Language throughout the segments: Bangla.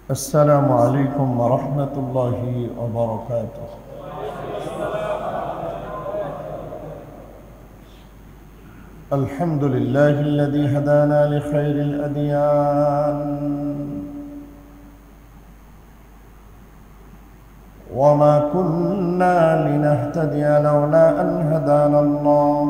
السلام عليكم ورحمة الله وبركاته. الحمد لله الذي هدانا لخير الأديان وما كنا لنهتدي لولا أن هدانا الله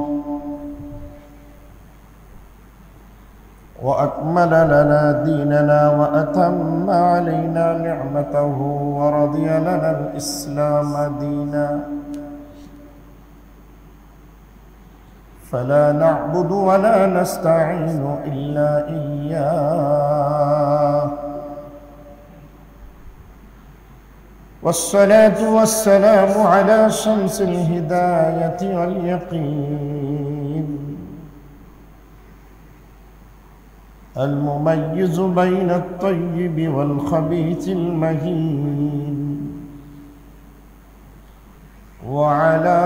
وأكمل لنا ديننا وأتم علينا نعمته ورضي لنا الإسلام دينا فلا نعبد ولا نستعين إلا إياه والصلاة والسلام على شمس الهداية واليقين المميز بين الطيب والخبيث المهين وعلى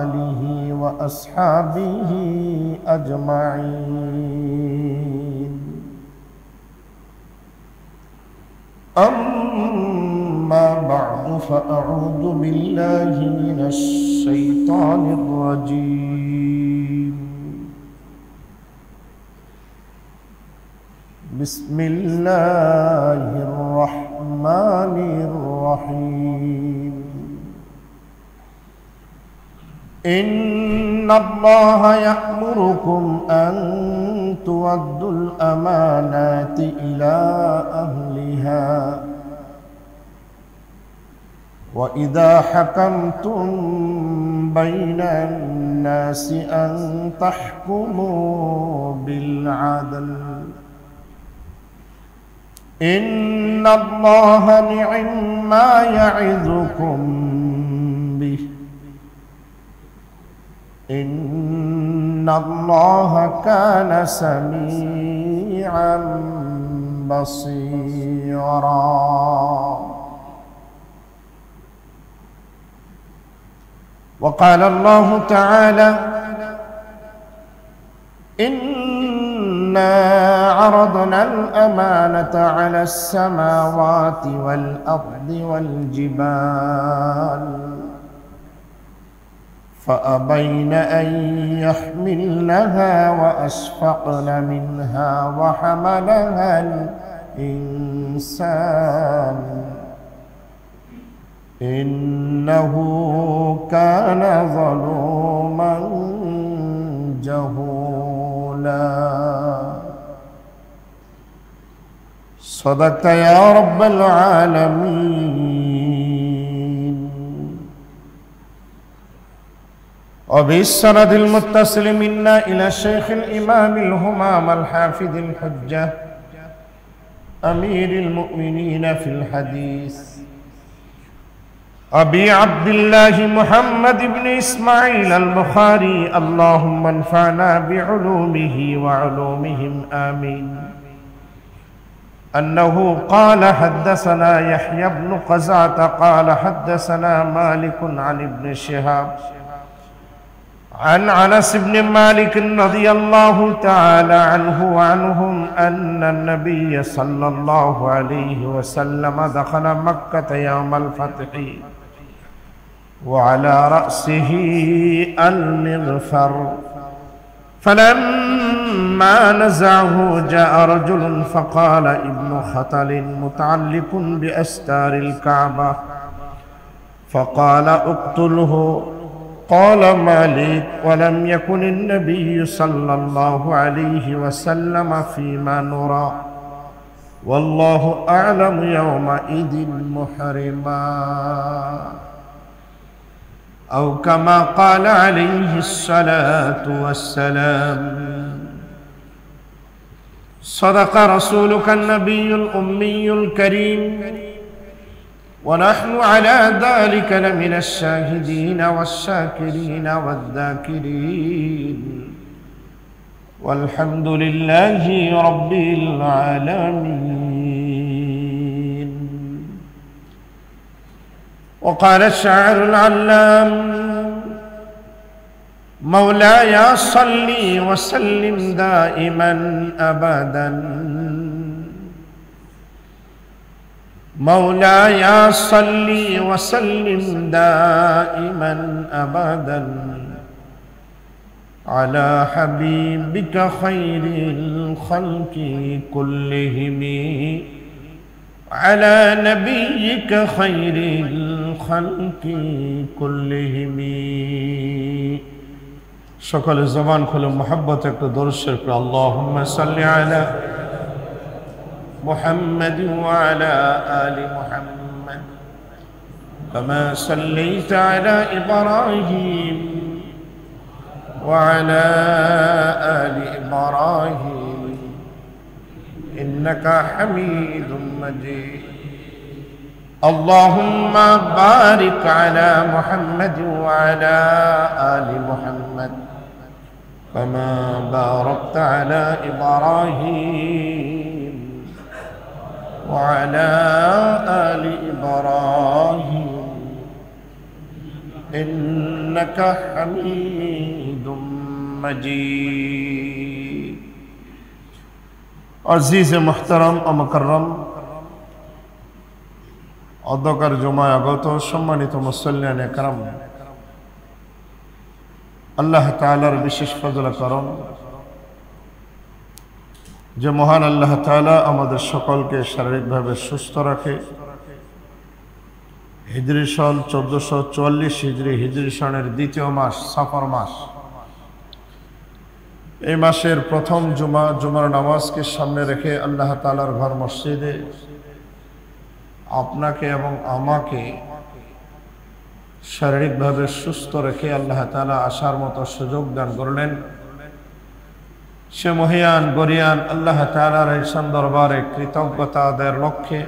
آله وأصحابه أجمعين. أما بعد فأعوذ بالله من الشيطان الرجيم. بسم الله الرحمن الرحيم. إن الله يأمركم أن تؤدوا الأمانات إلى أهلها وإذا حكمتم بين الناس أن تحكموا بالعدل إن الله نعم ما يعظكم به إن الله كان سميعا بصيرا. وقال الله تعالى إنا عرضنا الأمانة على السماوات والأرض والجبال فأبين أن يحملنها وأشفقن منها وحملها الإنسان إنه كان ظلوما جهولا. صدقت يا رب العالمين. وبالسند المتصل منا إلى الشيخ الإمام الهمام الحافظ الحجة أمير المؤمنين في الحديث أبي عبد الله محمد بن إسماعيل البخاري اللهم انفعنا بعلومه وعلومهم آمين أنه قال حدثنا يحيى بن قزعة قال حدثنا مالك عن ابن شهاب عن أنس بن مالك رضي الله تعالى عنه وعنهم أن النبي صلى الله عليه وسلم دخل مكة يوم الفتح وعلى رأسه المغفر فلما نزعه جاء رجل فقال ابن خطل متعلق بأستار الكعبة فقال اقتله. قال مالك ولم يكن النبي صلى الله عليه وسلم فيما نرى والله أعلم يومئذ محرما أو كما قال عليه الصلاة والسلام. صدق رسولك النبي الأمي الكريم ونحن على ذلك لمن الشاهدين والشاكرين والذاكرين والحمد لله رب العالمين. وقال الشاعر العلام مولاي صل وسلم دائما أبدا مولاي صل وسلم دائما أبدا على حبيبك خير الخلق كلهم على نبيك خير الخلق كلهم সকল জবান খুলে মোহাব্বত একটু দরুদ শরীফ পড়ো আল্লাহুম্মা সাল্লি আলা محمد وعلى آل محمد كما صليت على إبراهيم وعلى آل إبراهيم إنك حميد مجيد اللهم بارك على محمد وعلى آل محمد كما باركت على إبراهيم وعلى آل إبراهيم إنك حميد مجيد عزيز محترم ومكرم অধ্যকার জমায় আগত সম্মানিত মুসল্লিয়ান একরাম, আল্লাহ তাআলার বিশেষ ফজল করম যে মহান আল্লাহ তাআলা আমাদের সকলকে শারীরিকভাবে সুস্থ রাখে। হিজরি সন 1444 হিজরি সনের দ্বিতীয় মাস সফর মাস, এই মাসের প্রথম জুমার নামাজকে সামনে রেখে আল্লাহ তাআলার ঘর মসজিদে আপনাকে এবং আমাকে শারীরিকভাবে সুস্থ রেখে আল্লাহ তাআলা আসার মতো সুযোগ দান করলেন। সে মহিয়ান গরিয়ান আল্লাহ তাআলার ঈশান দরবারে কৃতজ্ঞতা আদায়ের লক্ষ্যে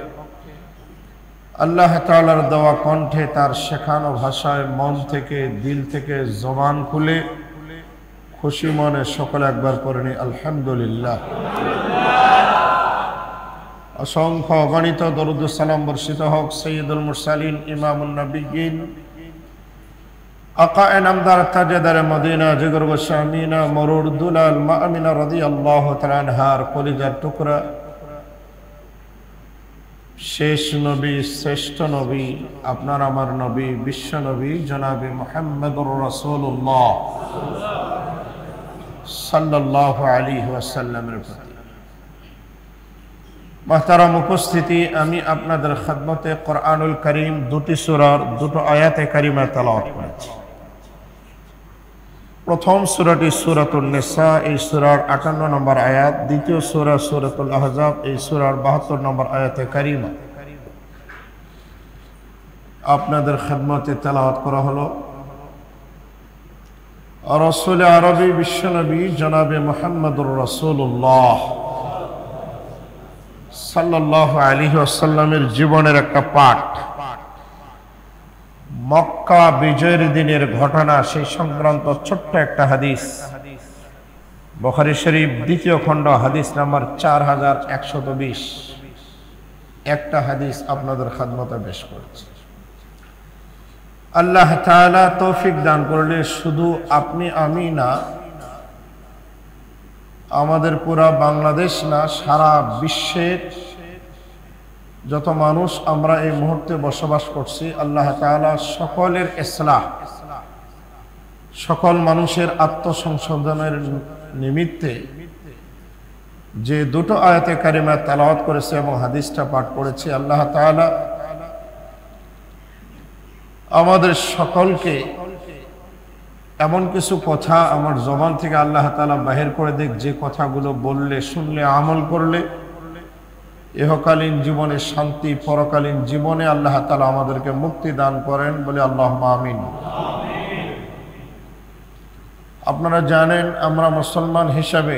আল্লাহ তাআলার দেওয়া কণ্ঠে তার শেখানো ভাষায় মন থেকে দিল থেকে জবান খুলে খুশি মনে সকলে একবার পড়েনি আলহামদুলিল্লাহ। অসংখ্য অগণিত দরুদ ও সালাম বর্ষিত হোক সৈয়দুল মুরসালিন ইমামুন নবিয়্যিন আকা নামদার তাজদার মদিনা জিগর ও শামিনা মরুর দুলাল মামিনা রাদিয়াল্লাহু তাআলা আনহার কলিজার টুকরা শেষ নবী শ্রেষ্ঠ নবী আপনার আমার নবী বিশ্ব নবী জনাবে মুহাম্মদুর রাসূলুল্লাহ সাল্লাল্লাহু আলাইহি ওয়াসাল্লামের প্রতি মুহতারাম উপস্থিতি, আমি আপনাদের খিদমতে কোরআনুল কারীম দুটি সূরার দুটো আয়াতে কারিমা তেলাওয়াত করেছি। প্রথম সূরাটি সূরাতুন নিসা, এই সূরার 58 নম্বর আয়াত। দ্বিতীয় সূরা সূরাতুল আহজাব, এই সূরার 72 নম্বর আয়াতে কারিমা আপনাদের খিদমতে তেলাওয়াত করা হলো। রাসূল আরবী বিশ্বনবী জনাবে মুহাম্মদুর রাসূলুল্লাহ সাল্লাল্লাহু আলাইহি ওয়াসাল্লামের জীবনের একটা পাঠ, মক্কা বিজয়ের দিনের ঘটনা, সেই সংক্রান্ত ছোট্ট একটা হাদিস বুখারী শরীফ দ্বিতীয় খণ্ড হাদিস নাম্বার 4120 একটা হাদিস আপনাদের খিদমতে পেশ করেছি। আল্লাহ তাআলা তৌফিক দান করলে শুধু আপনি আমি না, আমাদের পুরা বাংলাদেশ না, সারা বিশ্বের যত মানুষ আমরা এই মুহূর্তে বসবাস করছি, আল্লাহ তাআলা সকলের ইসলাহ, সকল মানুষের আত্মসংশোধনের নিমিত্তে যে দুটো আয়াতে কারিমা তেলাওয়াত করেছে এবং হাদিসটা পাঠ করেছে, আল্লাহ তাআলা আমাদের সকলকে এমন কিছু কথা আমার জবান থেকে আল্লাহ তাআলা বাহির করে দেখ, যে কথাগুলো বললে শুনলে আমল করলে ইহকালীন জীবনে শান্তি, পরকালীন জীবনে আল্লাহ তাআলা আমাদেরকে মুক্তি দান করেন বলে আল্লাহুম্মা আমিন। আপনারা জানেন আমরা মুসলমান হিসাবে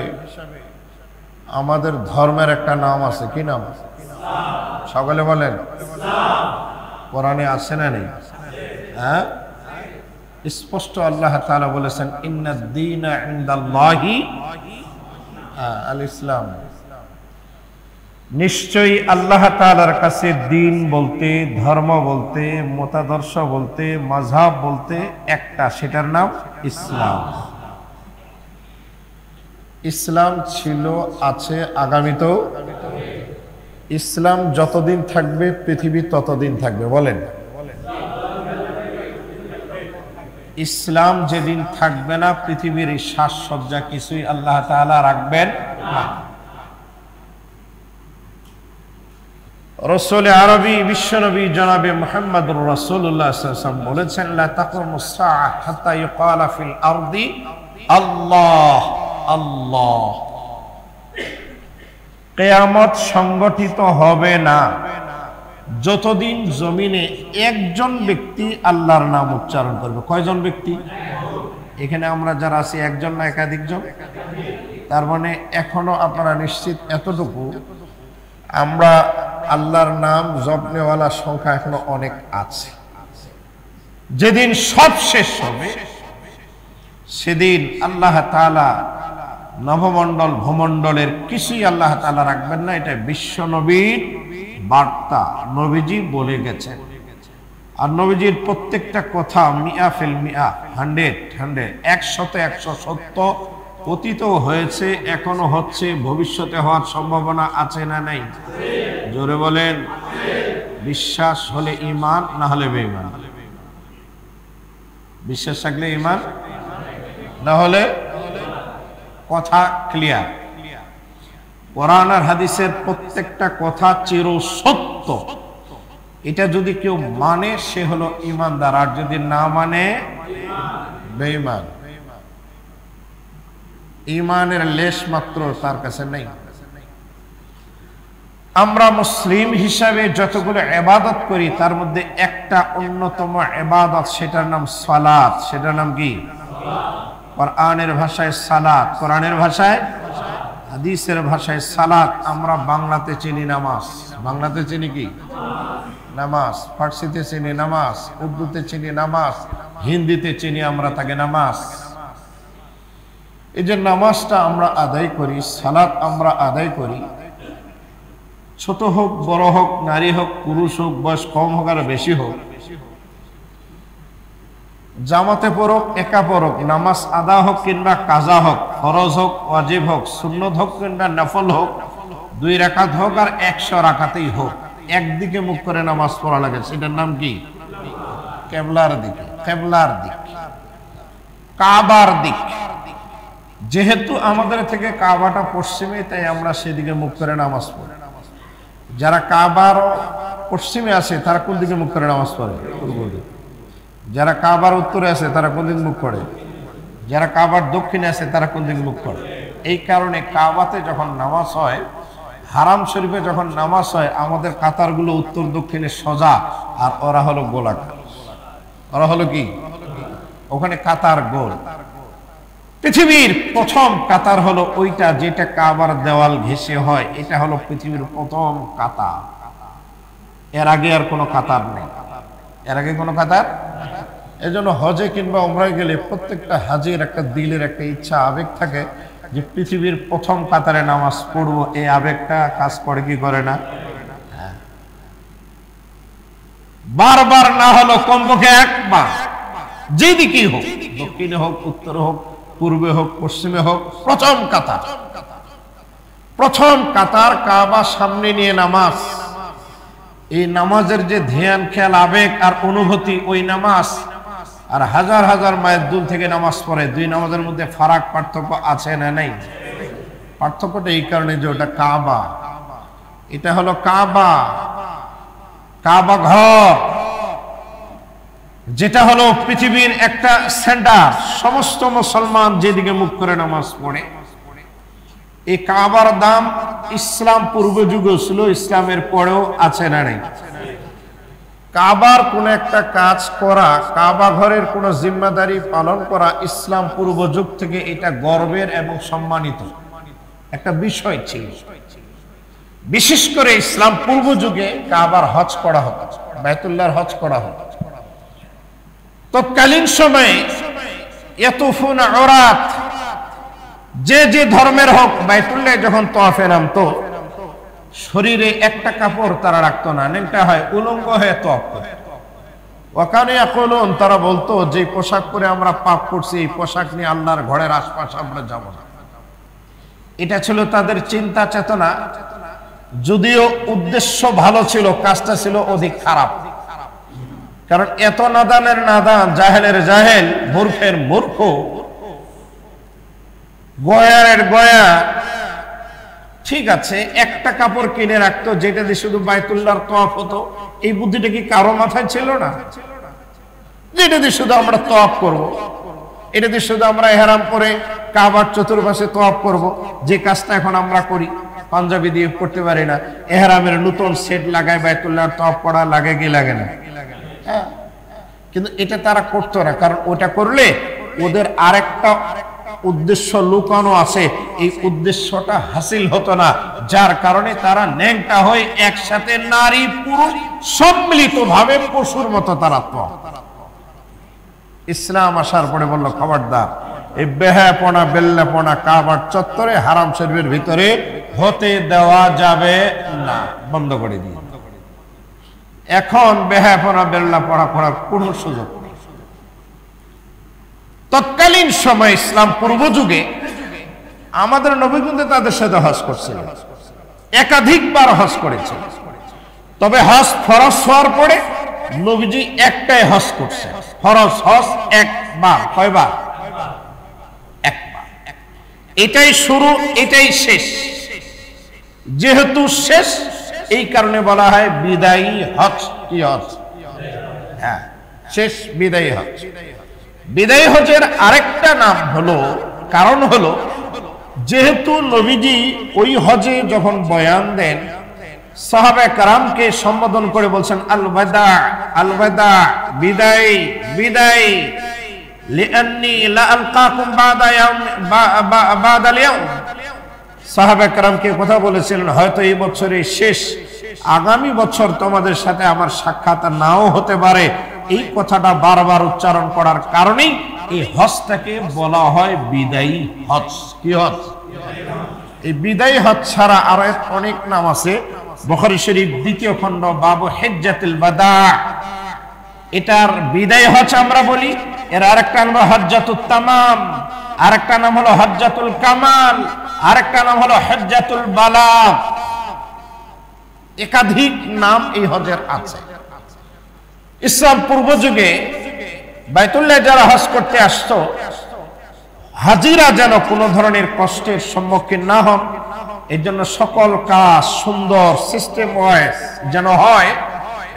আমাদের ধর্মের একটা নাম আছে। কি নাম? সকলে বলেন। কোরআনে আছে না নেই? হ্যাঁ, স্পষ্ট আল্লাহ তাআলা বলেছেন ইন্নাদ দীনা ইনদাল্লাহি আল ইসলাম। নিশ্চয়ই আল্লাহ তাআলার কাছে দ্বীন বলতে, ধর্ম বলতে, মতাদর্শ বলতে, মাযহাব বলতে একটা, সেটার নাম ইসলাম। ইসলাম ছিল, আছে, আগামীতেও ইসলাম যতদিন থাকবে পৃথিবী ততদিন থাকবে। বলেন, ইসলাম যেদিন থাকবে না পৃথিবীর এই সাজসজ্জা কিছুই আল্লাহ তাআলা রাখবেন না। রাসূল আরবি বিশ্বনবী জনাবে মুহাম্মদুর রাসূলুল্লাহ সাল্লাল্লাহু আলাইহি ওয়াসাল্লাম বলেছেন, লা তাকুমুস সাআহ হাত্তা ইউকালা ফিল আরদি আল্লাহ আল্লাহ। কিয়ামত সংগঠিত হবে না যতদিন জমিনে একজন ব্যক্তি আল্লাহর নাম উচ্চারণ করবে। কয়জন ব্যক্তি? এখানে আমরা যারা আছি একজন না একাধিকজন? তার মানে এখনো আপনারা নিশ্চিত এতটুকু, আমরা আল্লাহর নাম জপনেওয়ালা সংখ্যা এখনো অনেক আছে। যেদিন সব শেষ হবে সেদিন আল্লাহ তাআলা নবমণ্ডল ভূমণ্ডলের কিছুই আল্লাহ তাআলা রাখবেন না। এটা বিশ্ব নবীর বার্তা, নবীজি বলে গেছেন। আর নবীজির প্রত্যেকটা কথা মিয়া ফিল মিয়া, 100 100 সত্য। অতীত হয়েছে, এখনো হচ্ছে, ভবিষ্যতে হওয়ার সম্ভাবনা আছে না নাই? জোরে বলেন। বিশ্বাস হলে ঈমান, না হলে বেঈমান। বিশ্বাস থাকলে ঈমান, না হলে কথা ক্লিয়ার। কোরআন আর হাদিসের প্রত্যেকটা কথা চির সত্য। এটা যদি কেউ মানে সে হলো ঈমানদার, আর যদি না মানে বেঈমান। ঈমানের লেশ মাত্র তার কাছে নেই। আমরা মুসলিম হিসাবে যতগুলো ইবাদত করি তার মধ্যে একটা অন্যতম ইবাদত, সেটার নাম সালাত। সেটার নাম কি? কোরআনের ভাষায় সালাত, কোরআনের ভাষায়, হাদিসের ভাষায় সালাত। আমরা বাংলাতে চিনি নামাজ। বাংলাতে চিনি কি? নামাজ। ফার্সিতে চিনি নামাজ, উর্দুতে চিনি নামাজ, হিন্দিতে চিনি আমরা তাকে নামাজ। এই যে নামাজটা আমরা আদায় করি, সালাত আমরা আদায় করি, ছোট হোক বড় হোক, নারী হোক পুরুষ হোক, বয়স কম হোক আর বেশি হোক, জামাতে পড়ুক একা পড়ুক, নামাজ আদা হোক কিংবা কাজা হোক, ফরজ হোক ওয়াজিব হোক, সুন্নত হোক কিংবা নফল হোক, 2 রাকাত হোক আর 100 রাকাতেই হোক, একদিকে মুখ করে নামাজ পড়া লাগে। সেটার নাম কি? কিবলার দিকে। কিবলার দিক, কাবার দিক। যেহেতু আমাদের থেকে কাবাটা পশ্চিমে, তাই আমরা সেদিকে মুখ করে নামাজ পড়ি। যারা কাবার পশ্চিমে আছে তারা কোন দিকে মুখ করে নামাজ পড়ে? পূর্ব দিকে। যারা কাবার উত্তরে আছে তারা কোন দিকে মুখ করে? যারা কাবার দক্ষিণে আছে তারা কোন দিকে মুখ করে? এই কারণে কাবাতে যখন নামাজ হয়, হারাম শরীফে যখন নামাজ হয়, আমাদের কাতারগুলো উত্তর দক্ষিণে সোজা, আর ওরা হলো গোলাকার। ওরা হলো কি? ওখানে কাতার গোল। পৃথিবীর প্রথম কাতার হলো ওইটা যেটা কাবার দেওয়াল ঘেঁষে হয়। এটা হলো পৃথিবীর প্রথম কাতার। এর আগে আর কোনো কাতার নেই। এর আগে কোনো কাতার। এজন্য হজে কিংবা উমরায় গেলে প্রত্যেকটা হাজির একটা দিলের একটা ইচ্ছা, আবেগ থাকে যে পৃথিবীর প্রথম কাতারে নামাজ পড়বো। এই আবেগটা কাজ করে কি করে না? বারবার না হলো কমপক্ষে একবার, যেদিকেই হোক, দক্ষিণে হোক, উত্তরে হোক, পূর্বে হোক, পশ্চিমে হোক, প্রথম কাতার। প্রথম কাতার, কাবা সামনে নিয়ে নামাজ। এই নামাজের যে ধ্যান, খেয়াল, আবেগ আর অনুভূতি, ওই নামাজ আর হাজার হাজার মাইল দূর থেকে নামাজ পড়ে, 2 নামাজের মধ্যে ফারাক, পার্থক্য আছে না নাই? পার্থক্যটা এই কারণে যে ওটা কাবা। এটা হলো কাবা, কাবা ঘর, যেটা হলো পৃথিবীর একটা সেন্টার। সমস্ত মুসলমান যেদিকে মুখ করে নামাজ পড়ে। এই কাবার দাম ইসলাম পূর্ব যুগে ছিল, ইসলামের পরেও আছে না নাই? কাবার কোন একটা কাজ করা, কাবা ঘরের কোন জিম্মাদারি পালন করা ইসলাম পূর্ব যুগ থেকে এটা গর্বের এবং সম্মানিত একটা বিষয় ছিল। বিশেষ করে ইসলাম পূর্ব যুগে কাবার হজ করা হতো, বাইতুল্লাহর হজ করা হতো। তৎকালীন সময়ে ইয়াতুফুনা উরাত, যে যে ধর্মের হোক, বাইতুল্লাহ যখন তওয়াফে নামতো শরীরে একটা কাপড় তারা রাখতো না, নেংটা হয় উলঙ্গ হয়ে তওয়াফ করে। ওয়াকানে ইয়াকুলুন, তারা বলতো যে পোশাক পরে আমরা পাপ করছি, এই পোশাক নিয়ে আল্লাহর ঘরের আশপাশে আমরা যাব না। এটা ছিল তাদের চিন্তা চেতনা। যদিও উদ্দেশ্য ভালো ছিল, কাজটা ছিল অধিক খারাপ। কারণ এত নাদানের নাদান, জাহেলের জাহেল, মূর্খের মূর্খ, গয়ারের গয়া। ঠিক আছে, একটা কাপড় কিনে রাখতো যেটা দিয়ে শুধু বাইতুল্লাহর তওয়াফ হতো। এই বুদ্ধিটা কি কারো মাথায় ছিল না? যেটা দিয়ে শুধু আমরা তওয়াফ করব, এটা দিয়ে শুধু আমরা ইহরাম পরে কাবার চতুর্পাশে তওয়াফ করব, যে কাজটা এখন আমরা করি। পাঞ্জাবি দিয়ে করতে পারি না, ইহরামের নতুন সেট লাগায় বাইতুল্লাহর তওয়াফ পড়া লাগে কি লাগে না? হ্যাঁ, কিন্তু এটা তারা করতো না, কারণ ওটা করলে ওদের আরেকটা উদ্দেশ্য লুকানো আছে, এই উদ্দেশ্যটা হাসিল হতো না, যার কারণে তারা ন্যাংটা হয়ে একসাথে নারী পুরুষ সম্মিলিত ভাবে পশুর মতো তারা তো। ইসলাম আসার পরে বলল, খবরদার, এই বেহাপনা বেল্লাপনা কাবার চত্বরে হারাম শরীফের ভিতরে হতে দেওয়া যাবে না, বন্ধ করে দিয়ে। এখন বেহাপনা বেল্লাপনা করার কোনো সুযোগ নেই। তৎকালীন সময় ইসলাম পূর্ব যুগে আমাদের নবী কিন্তু তাদের সাথে হজ করছিল, একাধিকবার হজ করেছে। তবে হজ ফরজ হওয়ার পরে নবীজি একটাই হজ করছে, ফরজ হজ একবার। কয়বার? একবার। এটাই শুরু, এটাই শেষ। যেহেতু শেষ, এই কারণে বলা হয় বিদায়ী হজ। কি হজ? হ্যাঁ, শেষ বিদায়ী হজ। বিদায়ী হজের আরেকটা নাম হলো, কারণ হলো, যেহেতু নবীজি ওই হজে যখন বয়ান দেন, সাহাবায়ে কেরামকে সম্বোধন করে বলছেন আল ওয়াদা, আল ওয়াদা, বিদায়, বিদায়, লিআন্নী লা আলকাকুম বাদা ইয়াউম বাদাল ইয়াউম। সাহাবায়ে কেরামকে কথা বলেছিলেন, হয়তো এই বছরের শেষ, আগামী বছর তোমাদের সাথে আমার সাক্ষাৎ নাও হতে পারে। এই কথাটা বারবার উচ্চারণ করার কারণেই এই হজটাকে বলা হয় বিদায়ী হজ। কি হজ? এই বিদায়ী হজ ছাড়া আরো অনেক নাম আছে। বুখারী শরীফ 2য় খণ্ড বাবু হিজ্জাতুল বাদা, এটার বিদায়ী হজ আমরা বলি। এর আরেকটা নাম হলো হজ্জাতুত তামাম, আরেকটা নাম হলো হজ্জাতুল কামাল, আরেকটা নাম হলো হজ্জাতুল বালাগ। একাধিক নাম এই হজের আছে। ইসলাম পূর্ব যুগে বাইতুল্লাহ যারা হজ করতে আসতো, হাজিরা যেন কোনো ধরনের কষ্টের সম্মুখীন না হন, এর জন্য সকল কাজ সুন্দর সিস্টেম ওয়াইজ যেন হয়,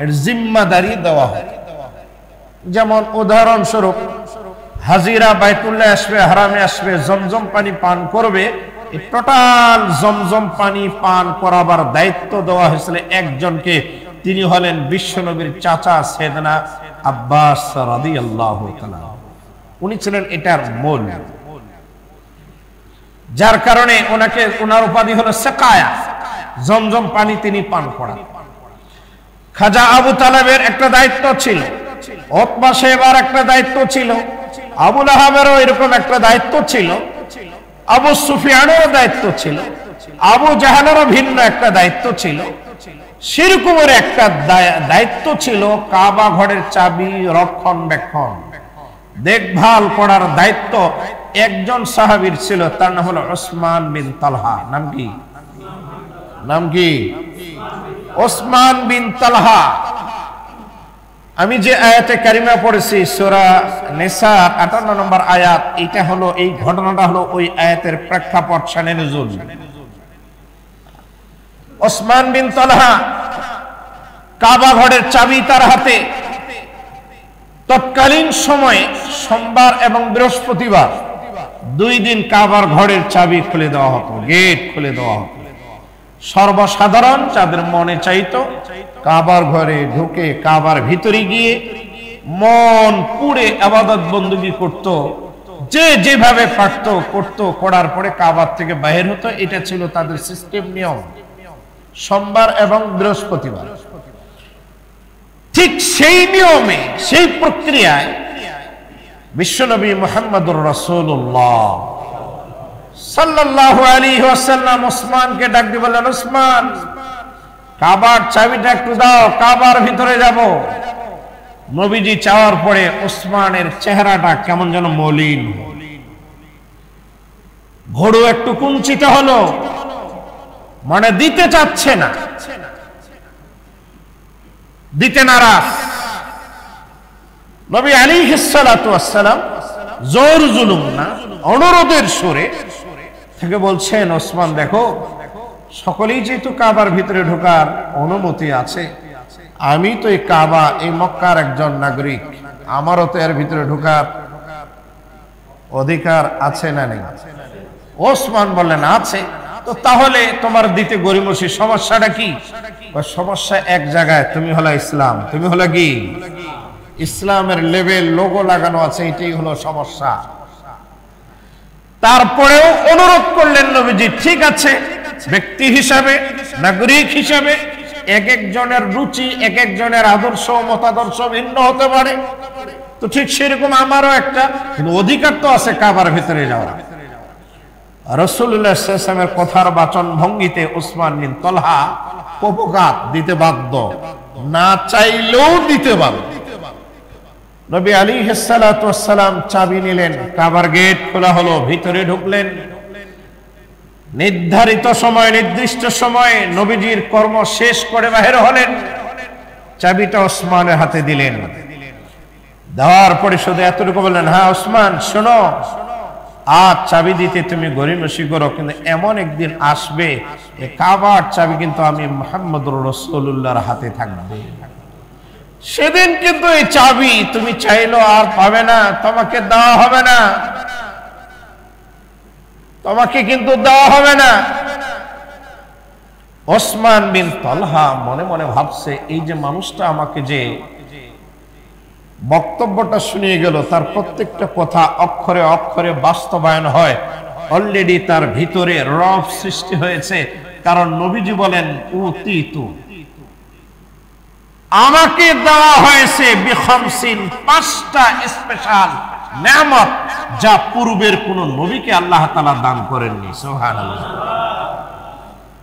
এর জিম্মাদারি দেওয়া হয়। যেমন উদাহরণস্বরূপ, হাজিরা বাইতুল্লাহ আসবে, হারামে আসবে, জমজম পানি পান করবে। এই টোটাল জমজম পানি পান করাবার দায়িত্ব দেওয়া হয়েছিল একজনকে। তিনি হলেন বিশ্বনবীর চাচা সাইয়েদনা আব্বাস রাদিয়াল্লাহু তাআলা। উনি ছিলেন এটার মূল, যার কারণে ওনাকে, ওনার উপাধি হলো সাকায়া, জমজম পানি তিনি পান করান। খাজা আবু তালেবের একটা দায়িত্ব ছিল, উতবা সাহেবের একটা দায়িত্ব ছিল, আবু লাহাবেরও এরকম একটা দায়িত্ব ছিল, আবু সুফিয়ানেরও দায়িত্ব ছিল, আবু জাহেলেরও ভিন্ন একটা দায়িত্ব ছিল। সেরকমের একটা দায়িত্ব ছিল কাবা ঘরের চাবি রক্ষণবেক্ষণ, দেখভাল করার দায়িত্ব একজন সাহাবীর ছিল, তার নাম হলো ওসমান বিন তালহা। নাম কি? নাম কি? ওসমান বিন তালহা। আমি যে আয়াতে কারিমা পড়েছি সূরা নিসার 58 নম্বর আয়াত, এটা হলো, এই ঘটনাটা হলো ওই আয়াতের প্রেক্ষাপট, শানে নুজুল। ওসমান বিন তালহা, কাবা ঘরের চাবি তার হাতে। তৎকালীন সময়ে সোমবার এবং বৃহস্পতিবার 2 দিন কাবার ঘরের চাবি খুলে দেওয়া হতো, গেট খুলে দেওয়া হতো। সর্বসাধারণ যাদের মনে চাইতো কাবার ঘরে ঢুকে কাবার ভিতরে গিয়ে মন পুড়ে ইবাদত বندگی করত, যে যেভাবে পারত করত, করার পরে কাবার থেকে বাইরে হতো। এটা ছিল তাদের সিস্টেম, নিয়ম, সোমবার এবং বৃহস্পতিবার। ঠিক সেই নিয়মে, সেই প্রক্রিয়ায় বিশ্বনবী মুহাম্মদুর রাসূলুল্লাহ সাল্লাল্লাহু আলাইহি ওয়াসাল্লাম ওসমানকে ডাক দিয়ে বললেন, ওসমান, কাবার চাবিটা একটু দাও, কাবার ভিতরে যাব। নবীজি চাওয়ার পরে ওসমানের চেহারাটা কেমন যেন মলিন, ভোরও একটু কুঞ্চিত হলো। মানে দিতে চাচ্ছে না, দিতে নারাজ। নবী আলাইহিস সালাতু ওয়াস সালাম জোর জুলুম না, অনুরোধের সুরে থেকে বলছেন, ওসমান দেখো, সকলেই যেহেতু কাবার ভিতরে ঢোকার অনুমতি আছে, আমি তো এই কাবা, এই মক্কার একজন নাগরিক, আমারও তো এর ভিতরে ঢোকার অধিকার আছে না নেই? ওসমান বললেন আছে। তো তাহলে তোমার দিতে গরিমসি, সমস্যাটা কি? সমস্যা এক জায়গায়, তুমি হলো ইসলাম, তুমি হলো কি ইসলামের লেবেল লোগো লাগানো আছে, এটাই হলো সমস্যা। তারপরেও অনুরোধ করলেন নবীজি, ঠিক আছে, ব্যক্তি হিসাবে, নাগরিক হিসাবে এক একজনের রুচি, এক একজনের আদর্শ মতাদর্শ ভিন্ন হতে পারে, তো ঠিক সেরকম আমারও একটা কিন্তু অধিকার তো আছে কাবার ভিতরে যাওয়া। রাসূলুল্লাহ সাল্লাল্লাহু আলাইহি ওয়াসাল্লামের কথার বাচন ভঙ্গিতে ওসমান বিন তালহা প্রপোকাত দিতে বাধ্য, না চাইলেও দিতে বাধ্য। নবী আলাইহিস সালাতু ওয়াস সালাম চাবি নিলেন, কাবার গেট খোলা হলো, ভিতরে ঢুকলেন। নির্ধারিত সময়, নির্দিষ্ট সময়ে নবীজির কর্ম শেষ করে বাইরে হলেন, চাবিটা ওসমানের হাতে দিলেন। দেওয়ার পরে শুধু এতটুকু বললেন, হ্যাঁ ওসমান শোনো, আজ চাবি দিতে তুমি গরিমসি করো, কিন্তু এমন একদিন আসবে এই কাবার চাবি কিন্তু আমি মুহাম্মদুর রাসূলুল্লাহর হাতে থাকবে। সেদিন কিন্তু এই চাবি তুমি চাইলেও আর পাবে না, তোমাকে দেওয়া হবে না, তোমাকে কিন্তু দেওয়া হবে না। ওসমান বিন তালহা মনে মনে ভাবছে, এই যে মানুষটা আমাকে যে বক্তব্যটা শুনিয়ে গেল, তার প্রত্যেকটা কথা অক্ষরে অক্ষরে বাস্তবায়ন হয়, অলরেডি তার ভিতরে রব সৃষ্টি হয়েছে। কারণ নবীজি বলেন, উতিতু, আমাকে দেওয়া হয়েছে বিখামসিন, 5টা স্পেশাল নেয়ামত, যা পূর্বের কোন নবীকে আল্লাহ তাআলা দান করেননি। সুবহানাল্লাহ।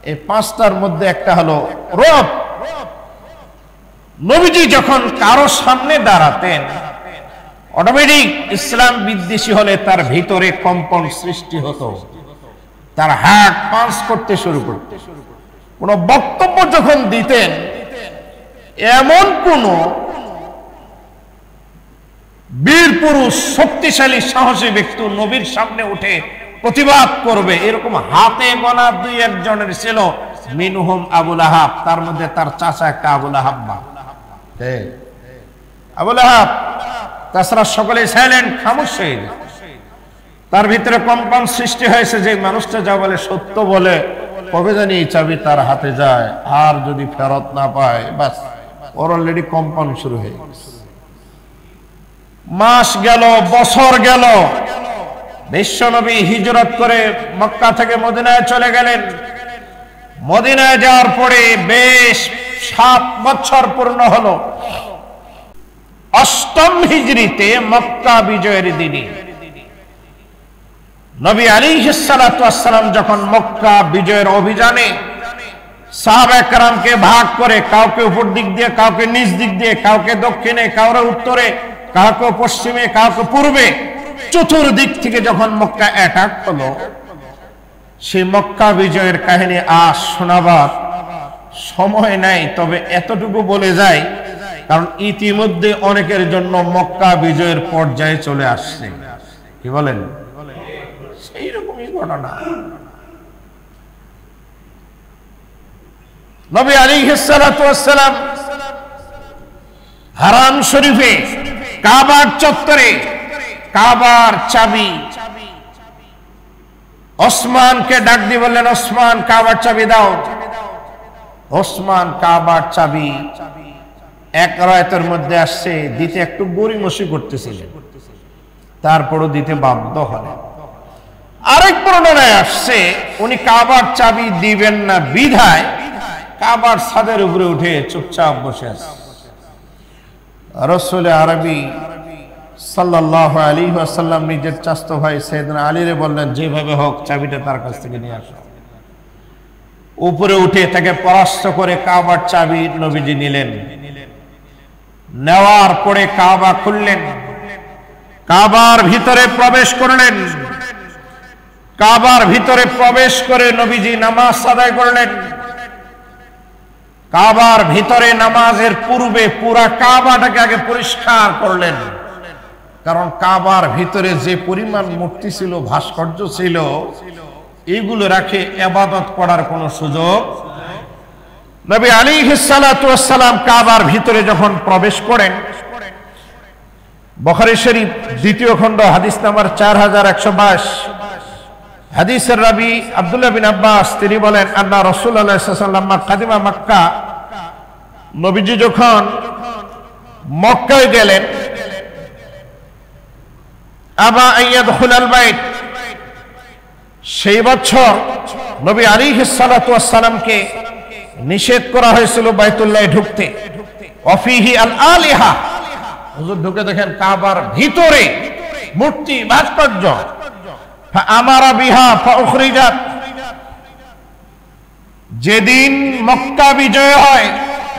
এই 5টার মধ্যে একটা হলো রব। নবীজি যখন কারো সামনে দাঁড়াতেন, অটোমেটিক ইসলাম বিদ্বেষী হলে তার ভিতরে কম্পন সৃষ্টি হতো, তার হার্ট পাঞ্চ করতে শুরু করত। কোন বক্তব্য যখন দিতেন, এমন কোন বীর পুরুষ, শক্তিশালী সাহসী ব্যক্তি নবীর সামনে উঠে প্রতিবাদ করবে, এরকম হাতে গোনা 2-1 জনের ছিল। মিনহুম আবুল আহাব, তার মধ্যে তার চাচা একটা আবুল আহাব, আবুল আহাব। তাছাড়া সকলে সাইলেন্ট, খামোশ হয়ে যায়। তার ভিতরে কম্পন সৃষ্টি হয়েছে, যে মানুষটা যা বলে সত্য বলে, কবে জানি এই চাবি তার হাতে যায়, আর যদি ফেরত না পায়, বাস ওর অলরেডি কম্পন শুরু হয়ে গেছে। মাস গেল, বছর গেল, বিশ্বনবী হিজরত করে মক্কা থেকে মদিনায় চলে গেলেন। মদিনায় যাওয়ার পরে বেশ 7 বছর পূর্ণ হলো। 8ম হিজরিতে মক্কা বিজয়ের দিনে নবী আলাইহিস সালাতু ওয়াস সালাম যখন মক্কা বিজয়ের অভিযানে সাহাবায়ে কেরামকে ভাগ করে, কাউকে উপর দিক দিয়ে, কাউকে নিচ দিক দিয়ে, কাউকে দক্ষিণে, কাউকে উত্তরে, কাউকে পশ্চিমে, কাউকে পূর্বে, চতুর্দিক থেকে যখন মক্কা অ্যাটাক হলো, সেই মক্কা বিজয়ের কাহিনী আজ শোনাবার সময় নাই। তবে এতটুকু বলে যায়, কারণ ইতিমধ্যে অনেকের জন্য মক্কা বিজয়ের পর্যায়ে চলে আসছে। কি বলেন? সেই রকমই ঘটনা। নবী আলাইহিস সালাতু ওয়াস সালাম হারাম শরীফে কাবার চত্বরে কাবার চাবি ওসমানকে ডাক দিয়ে বললেন, ওসমান কাবার চাবি দাও। ওসমান কাবার চাবি এক রায়তের মধ্যে আসছে, দিতে একটু গরিমসি করতেছিলেন, তারপরও দিতে বাধ্য হলেন। আরেক বর্ণনায় আসছে, উনি কাবার চাবি দিবেন না বিধায় কাবার ছাদের উপরে উঠে চুপচাপ বসে আছে। রাসূল আরবি সাল্লাল্লাহু আলাইহি ওয়াসাল্লাম নিজের চাচতো ভাই সাইয়েদনা আলীরে বললেন, যেভাবে হোক চাবিটা তার কাছ থেকে নিয়ে আসো। উপরে উঠে তাকে পরাস্ত করে কাবার চাবি নবীজি নিলেন। নেওয়ার পরে কাবা খুললেন, কাবার ভিতরে প্রবেশ করলেন। কাবার ভিতরে প্রবেশ করে নবীজি নামাজ আদায় করলেন। কাবার ভিতরে নামাজের পূর্বে পুরা কাবাটাকে আগে পরিষ্কার করলেন, কারণ কাবার ভিতরে যে পরিমাণ মূর্তি ছিল, ভাস্কর্য ছিল, এগুলো রাখে ইবাদত করার কোনো সুযোগ। নবী আলাইহিস সালাতু ওয়াস সালাম কাবার ভিতরে যখন প্রবেশ করেন, বুখারী শরীফ দ্বিতীয় খণ্ড হাদিস নাম্বার 4122, হাদিসের রাবী আব্দুল্লাহ বিন আব্বাস তিনি বলেন, আন্না রাসূলুল্লাহ সাল্লাল্লাহু আলাইহি ওয়াসাল্লাম কাদিমা মক্কা, নবীজি যখন মক্কায় গেলেন, আবা আইয়াদখুলাল বাইত, সেই বছর নবী আলাইহিস সালাতু ওয়াস সালামকে নিষেধ করা হয়েছিল বাইতুল্লাহে ঢুকতে। ওয়াফিহি আল আলিহা, হুজুর ঢুকে দেখেন কাবার ভিতরে মূর্তি, ভাস্কর্য। ফাআমারা বিহা ফাউখরিজাত, যেদিন মক্কা বিজয় হয়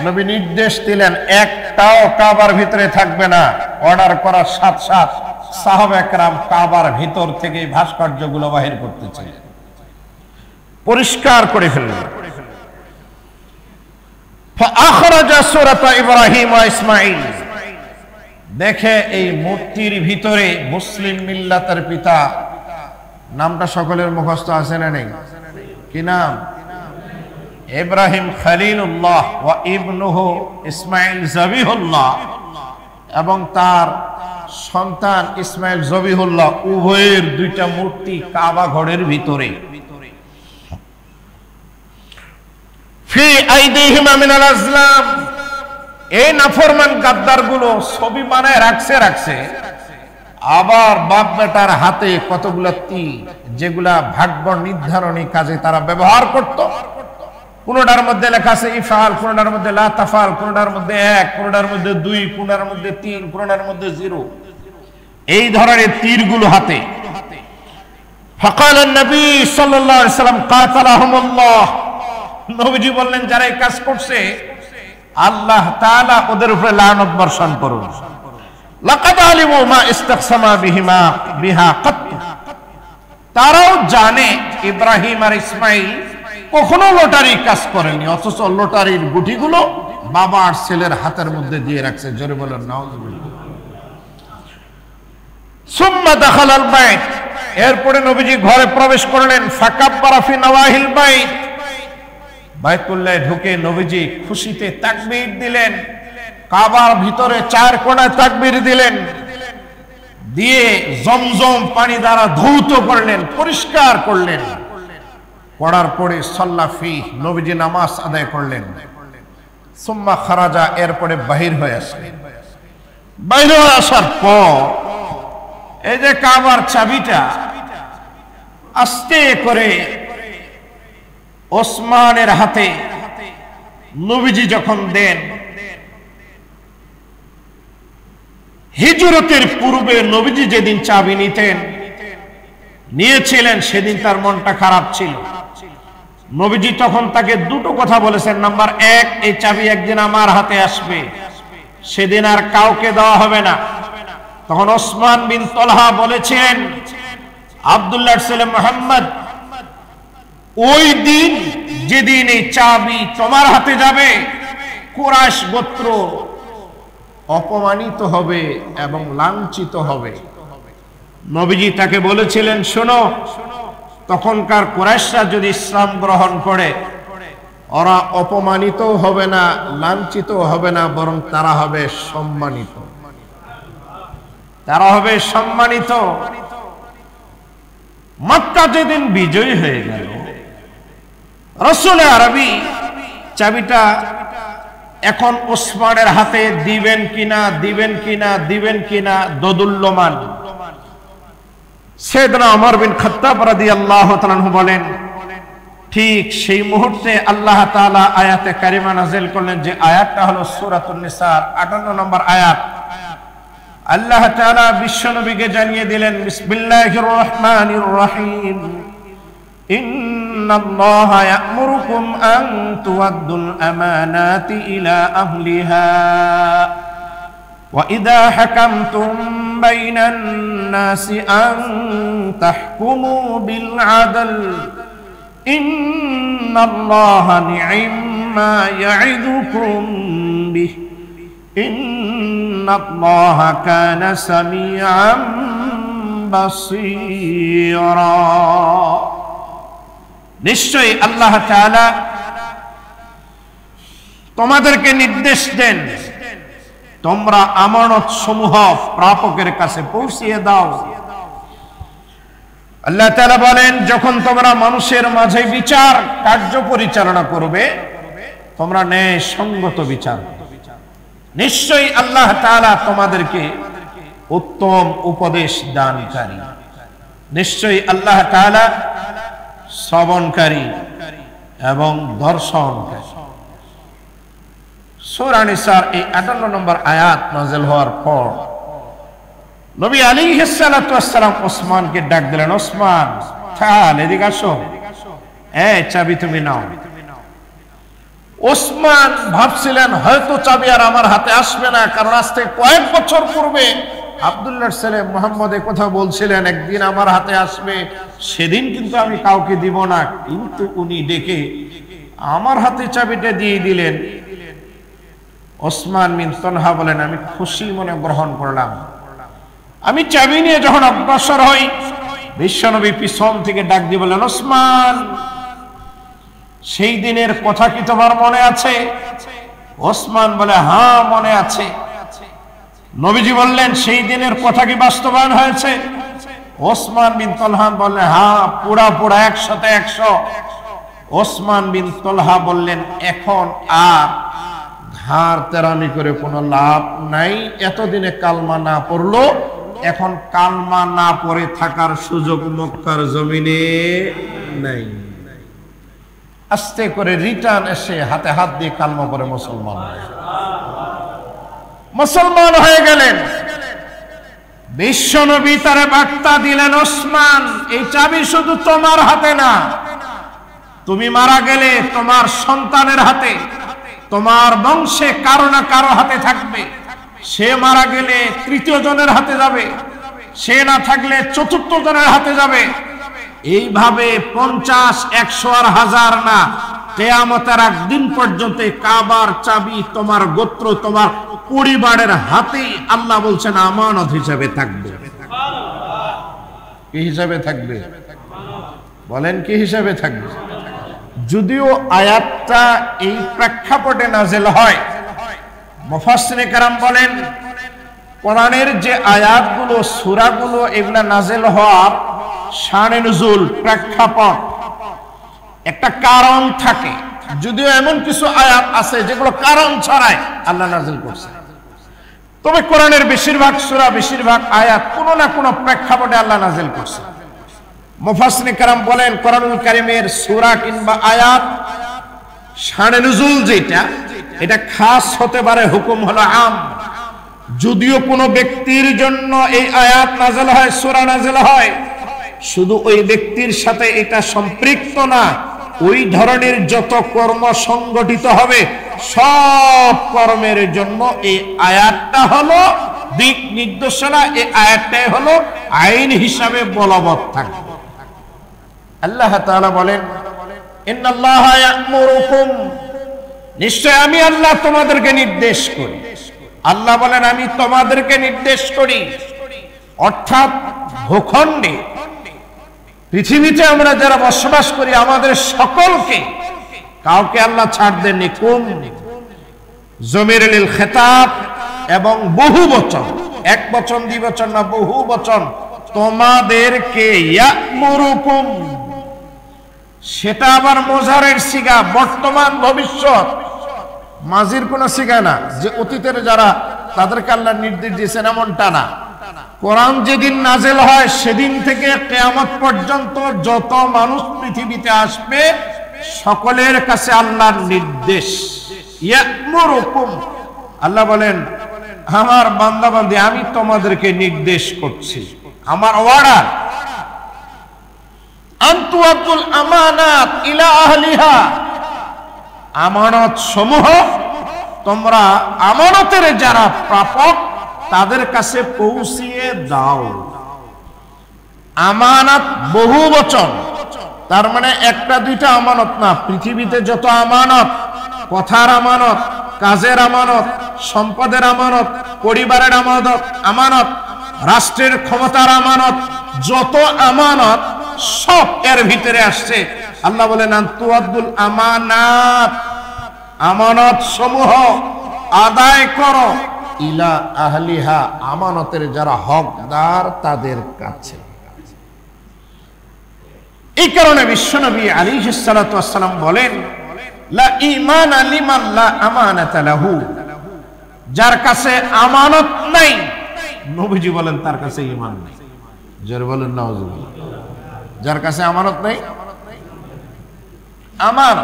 নবী নির্দেশ দিলেন একটাও কাবার ভিতরে থাকবে না। অর্ডার করার সাথে সাথে সাহাবা কেরাম কাবার ভিতর থেকে ভাস্কর্যগুলো বাহির করতেছে, পরিষ্কার করে ফেললেন। ফাআখরাজা সূরাতা ইব্রাহিম ওয়া ইসমাঈল, দেখে এই মূর্তির ভিতরে মুসলিম মিল্লাতের পিতা, নামটা সকলের মুখস্থ আছে না নেই? কি নাম? ইব্রাহিম খলিলুল্লাহ ওয়া ইবনুহু ইসমাঈল জবিহুল্লাহ, এবং তার সন্তান ইসমাঈল জবিহুল্লাহ, উভয়ের দুইটা মূর্তি কাবা ঘরের ভিতরে। ফি আইদিহিমা মিনাল আজলাম, এই নাফরমান গাদ্দারগুলো ছবি বানায় রাখছে, আবার বাপ বেটার হাতে কতগুলো তীর, যেগুলা ভাগ্য নির্ধারণী কাজে তারা ব্যবহার করত। কোনটার মধ্যে লেখা আছে ইফাল, কোনটার মধ্যে লা তাফাল, কোনটার মধ্যে 1, কোনটার মধ্যে 2, কোনটার মধ্যে 3, কোনটার মধ্যে 0, এই ধরনের তীরগুলো হাতে। ফাকালান নবী সাল্লাল্লাহু আলাইহি সাল্লাম কাতালাহুমুল্লাহ, নবীজি বললেন যারা এই কাজ করছে আল্লাহ তাআলা ওদের উপরে লানত বর্ষণ করুন। লাকাদ আলিমু মা ইস্তাকসামা বিহা কাত, তারাও জানে ইব্রাহিম আর ইসমাঈল কখনো লটারি কাজ করেনি, অথচ লটারির গুটিগুলো বাবা আর ছেলের হাতের মধ্যে দিয়ে রাখছে। জোরে বলেন নাউযুবিল্লাহ। সুম্মা দাখালাল বাইত, এরপরে নবীজি ঘরে প্রবেশ করলেন। ফাকাব্বারা ফি নওয়াহিল বাইত, বাইতুল্লাহে ঢুকে নবীজি খুশিতে তাকবীর দিলেন। কাবার ভিতরে 4 কোণায় তাকবীর দিলেন, দিয়ে জমজম পানি দ্বারা ধৌত করলেন, পরিষ্কার করলেন। করার পরে সাল্লা ফি, নবীজি নামাজ আদায় করলেন। সুম্মা খারাজা, এরপরে বাহির হয়ে আসলেন। বাহির হয়ে আসার পর এই যে কাবার চাবিটা আস্তে করে ওসমানের হাতে নবীজি যখন দেন, হিজরতের পূর্বে নবীজি যেদিন চাবি নিয়েছিলেন সেদিন তার মনটা খারাপ ছিল। নবীজি তখন তাকে দুটো কথা বলেছেন। নাম্বার 1, এই চাবি একদিন আমার হাতে আসবে, সেদিন আর কাউকে দেওয়া হবে না। তখন ওসমান বিন তলহা বলেছেন, আব্দুল্লাহর ছেলে মুহাম্মদ, ওই দিন যেদিন এই চাবি তোমার হাতে যাবে, কুরাইশ গোত্র অপমানিত হবে এবং লাঞ্ছিত হবে। নবীজি তাকে বলেছিলেন, শোনো, তখনকার কুরাইশরা যদি ইসলাম গ্রহণ করে, ওরা অপমানিত হবে না, লাঞ্ছিত হবে না, বরং তারা হবে সম্মানিত। তারা হবে সম্মানিত। মক্কা যেদিন বিজয়ী হয়ে গেল, রাসূল আরবী চাবিটা এখন ওসমানের হাতে দিবেন কিনা দোদুল্যমান। সাইয়েদনা ওমর বিন খাত্তাব রাদিয়াল্লাহু তাআলা আনহু বলেন, ঠিক সেই মুহূর্তে আল্লাহ তাআলা আয়াতে কারিমা নাযিল করলেন, যে আয়াতটা হলো সূরাতুন নিসার 58 নম্বর আয়াত। আল্লাহ তাআলা বিশ্বনবীকে জানিয়ে দিলেন, বিসমিল্লাহির রহমানির রহিম, ইন্নাল্লাহা ইয়া'মুরুকুম আন তু'আদ্দুল আমানাতি ইলা আহলিহা وإذا حكمتم بين الناس أن تحكموا بالعدل إن الله نعم ما يعظكم به إن الله كان سميعا بصيرا নিশ্চয়ই আল্লাহ তাআলা তোমাদেরকে নির্দেশ দেন তোমরা আমানত সমূহ প্রাপকের কাছে পৌঁছিয়ে দাও। আল্লাহ তাআলা বলেন যখন তোমরা মানুষের মাঝে বিচার কার্য পরিচালনা করবে তোমরা ন্যায় সঙ্গত বিচার। নিশ্চয়ই আল্লাহ তাআলা তোমাদেরকে উত্তম উপদেশ দানকারী, নিশ্চয়ই আল্লাহ তাআলা শ্রবণকারী এবং দর্শনকারী। সূরা নিসার এই 58 নম্বর আয়াত নাযিল হওয়ার পর নবী আলাইহিস সালাতু ওয়াস সালাম ওসমানকে ডাক দিলেন, ওসমান চল এদিকে আসো, এই চাবি তুমি নাও। ওসমান ভাবছিলেন হয়তো চাবি আর আমার হাতে আসবে না, কারণ আজ থেকে কয়েক বছর পূর্বে আব্দুল্লাহর ছেলে মুহাম্মদ এই কথা বলছিলেন একদিন আমার হাতে আসবে, সেদিন কিন্তু আমি কাউকে দিব না। কিন্তু উনি ডেকে আমার হাতে চাবিটা দিয়ে দিলেন। ওসমান বিন তালহা বলেন আমি খুশি মনে গ্রহণ করলাম। আমি চাবি নিয়ে যখন অগ্রসর হই বিশ্বনবী পিছন থেকে ডাক দিয়ে বলেন, ওসমান সেই দিনের কথা কি তোমার মনে আছে? ওসমান বলে হ্যাঁ মনে আছে। নবীজি বললেন সেই দিনের কথা কি বাস্তবায়ন হয়েছে? ওসমান বিন তালহা বললেন হ্যাঁ পুরা 100তে 100। ওসমান বিন তালহা বললেন এখন আর ধার তেরামি করে কোনো লাভ নাই, এতদিনে কালমা না পড়লো, এখন কালমা না পড়ে থাকার সুযোগ মক্কার জমিনে নাই। আস্তে করে রিটার্ন এসে হাতে হাত দিয়ে কালমা পড়ে মুসলমান হয়ে গেলেন। বিশ্বনবী তারে বার্তা দিলেন, ওসমান এই চাবি শুধু তোমার হাতে না, তুমি মারা গেলে তোমার সন্তানের হাতে, তোমার বংশে কারো না কারো হাতে থাকবে। সে মারা গেলে তৃতীয় জনের হাতে যাবে, সে না থাকলে চতুর্থ জনের হাতে যাবে। এইভাবে 50, 100 আর 1000 না, কিয়ামতের দিন পর্যন্ত কাবার চাবি তোমার গোত্র তোমার পরিবারের হাতে আল্লাহ বলছেন আমানত হিসাবে থাকবে। কি হিসাবে থাকবে? বলেন কি হিসাবে থাকবে? যদিও আয়াতটা এই প্রেক্ষাপটে নাযিল হয়, মুফাসসিরে কেরাম বলেন কোরআনের যে আয়াতগুলো সূরাগুলো এগুলা নাযিল হওয়ার শানে নুজুল প্রেক্ষাপট একটা কারণ থাকে। যদিও এমন কিছু আয়াত আছে যেগুলো কারণ ছাড়াই আল্লাহ নাযিল করছে, তবে কোরআনের বেশিরভাগ সূরা বেশিরভাগ আয়াত কোনো না কোনো প্রেক্ষাপটে আল্লাহ নাযিল করছে। মুফাসসিরিন কেরাম বলেন কোরআনুল কারীমের সূরা কিংবা আয়াত শানে নুজুল যেটা এটা খাস হতে পারে, হুকুম হলো আম। যদিও কোনো ব্যক্তির জন্য এই আয়াত নাযিল হয়, সূরা নাযিল হয়, শুধু ওই ব্যক্তির সাথে এটা সম্পৃক্ত না, ওই ধরনের যত কর্ম সংগঠিত হবে সব কর্মের জন্য এই আয়াতটা হলো দিক নির্দেশনা, এই আয়াতটাই হলো আইন হিসাবে বলবৎ থাকবে। আল্লাহ তাআলা বলেন ইন্নাল্লাহা ইয়া'মুরুকুম, নিশ্চয় আমি আল্লাহ তোমাদেরকে নির্দেশ করি। আল্লাহ বলেন আমি তোমাদেরকে নির্দেশ করি, অর্থাৎ ভূখণ্ডে পৃথিবীতে আমরা যারা বসবাস করি আমাদের সকলকে, কাউকে আল্লাহ ছাড় দেননি। কুম জমিরুল খেতাব এবং বহু বচন, এক বচন দ্বিবচন না, বহু বচন। তোমাদেরকে ইয়া'মুরুকুম, সেটা আবার মোজারের সিগা, বর্তমান ভবিষ্যৎ, মাজির কোন সিগা না যে অতীতের যারা তাদেরকে আল্লাহ নির্দেশ দিয়েছেন এমনটা না। কোরআন যেদিন নাযিল হয় সেদিন থেকে কিয়ামত পর্যন্ত যত মানুষ পৃথিবীতে আসবে সকলের কাছে আল্লাহর নির্দেশ ইয়া'মুরুকুম। আল্লাহ বলেন আমার বান্দা বান্দি আমি তোমাদেরকে নির্দেশ করছি, আমার অর্ডার, আনতু আব্দুল আমানাত ইলা আহলিহা, আমানত সমূহ তোমরা আমানতের যারা প্রাপক তাদের কাছে পৌঁছিয়ে দাও। আমানত বহু বচন, তার মানে একটা দুইটা আমানত না, পৃথিবীতে যত আমানত, কথার আমানত, কাজের আমানত, সম্পদের আমানত, পরিবারের আমানত, রাষ্ট্রের ক্ষমতার আমানত, যত আমানত সব এর ভিতরে আসছে। আল্লাহ বলেন আনতুয়াদ্দুল আমানাত, আমানত সমূহ আদায় করো ইলা আহলিহা, আমানতের যারা হকদার তাদের কাছে। এই কারণে বিশ্বনবী আলাইহিস সালাতু ওয়াস সালাম বলেন লা ঈমানা লিমান লা আমানাতা লাহু, যার কাছে আমানত নাই, নবীজি বলেন তার কাছে ঈমান নেই। যার বলেন নাউজুবিল্লাহ, যার কাছে আমানত নাই, আমার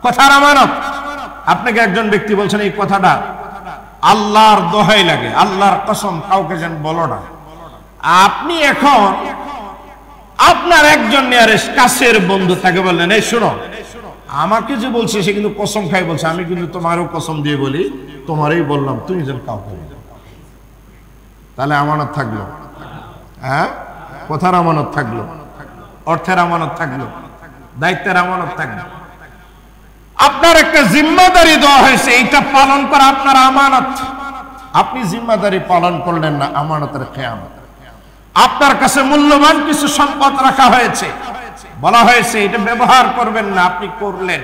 কথার আমানত। আপনাকে একজন ব্যক্তি বলছেন এই কথাটা আল্লাহর দোহাই লাগে, আল্লাহর কসম কাউকে যেন বলো না। আপনি এখন আপনার একজন নিয়ারেস্ট কাছের বন্ধু থাকে, বললেন এই শোনো, আমাকে যে বলছে সে কিন্তু কসম খাই বলছে, আমি কিন্তু তোমারও কসম দিয়ে বলি, তোমারই বললাম, তুমি যেন কাউকে, তাহলে আমানত থাকলো, হ্যাঁ, কথার আমানত থাকলো, অর্থের আমানত থাকলো, দায়িত্বের আমানত থাকলো। আপনার একটা জিম্মাদারি দেওয়া হয়েছে, এইটা পালন করা আপনার আমানত, আপনি জিম্মাদারি পালন করলেন না, আমানতের খেয়ানত। আপনার কাছে মূল্যবান কিছু সম্পদ রাখা হয়েছে, বলা হয়েছে এটা ব্যবহার করবেন না, আপনি করলেন,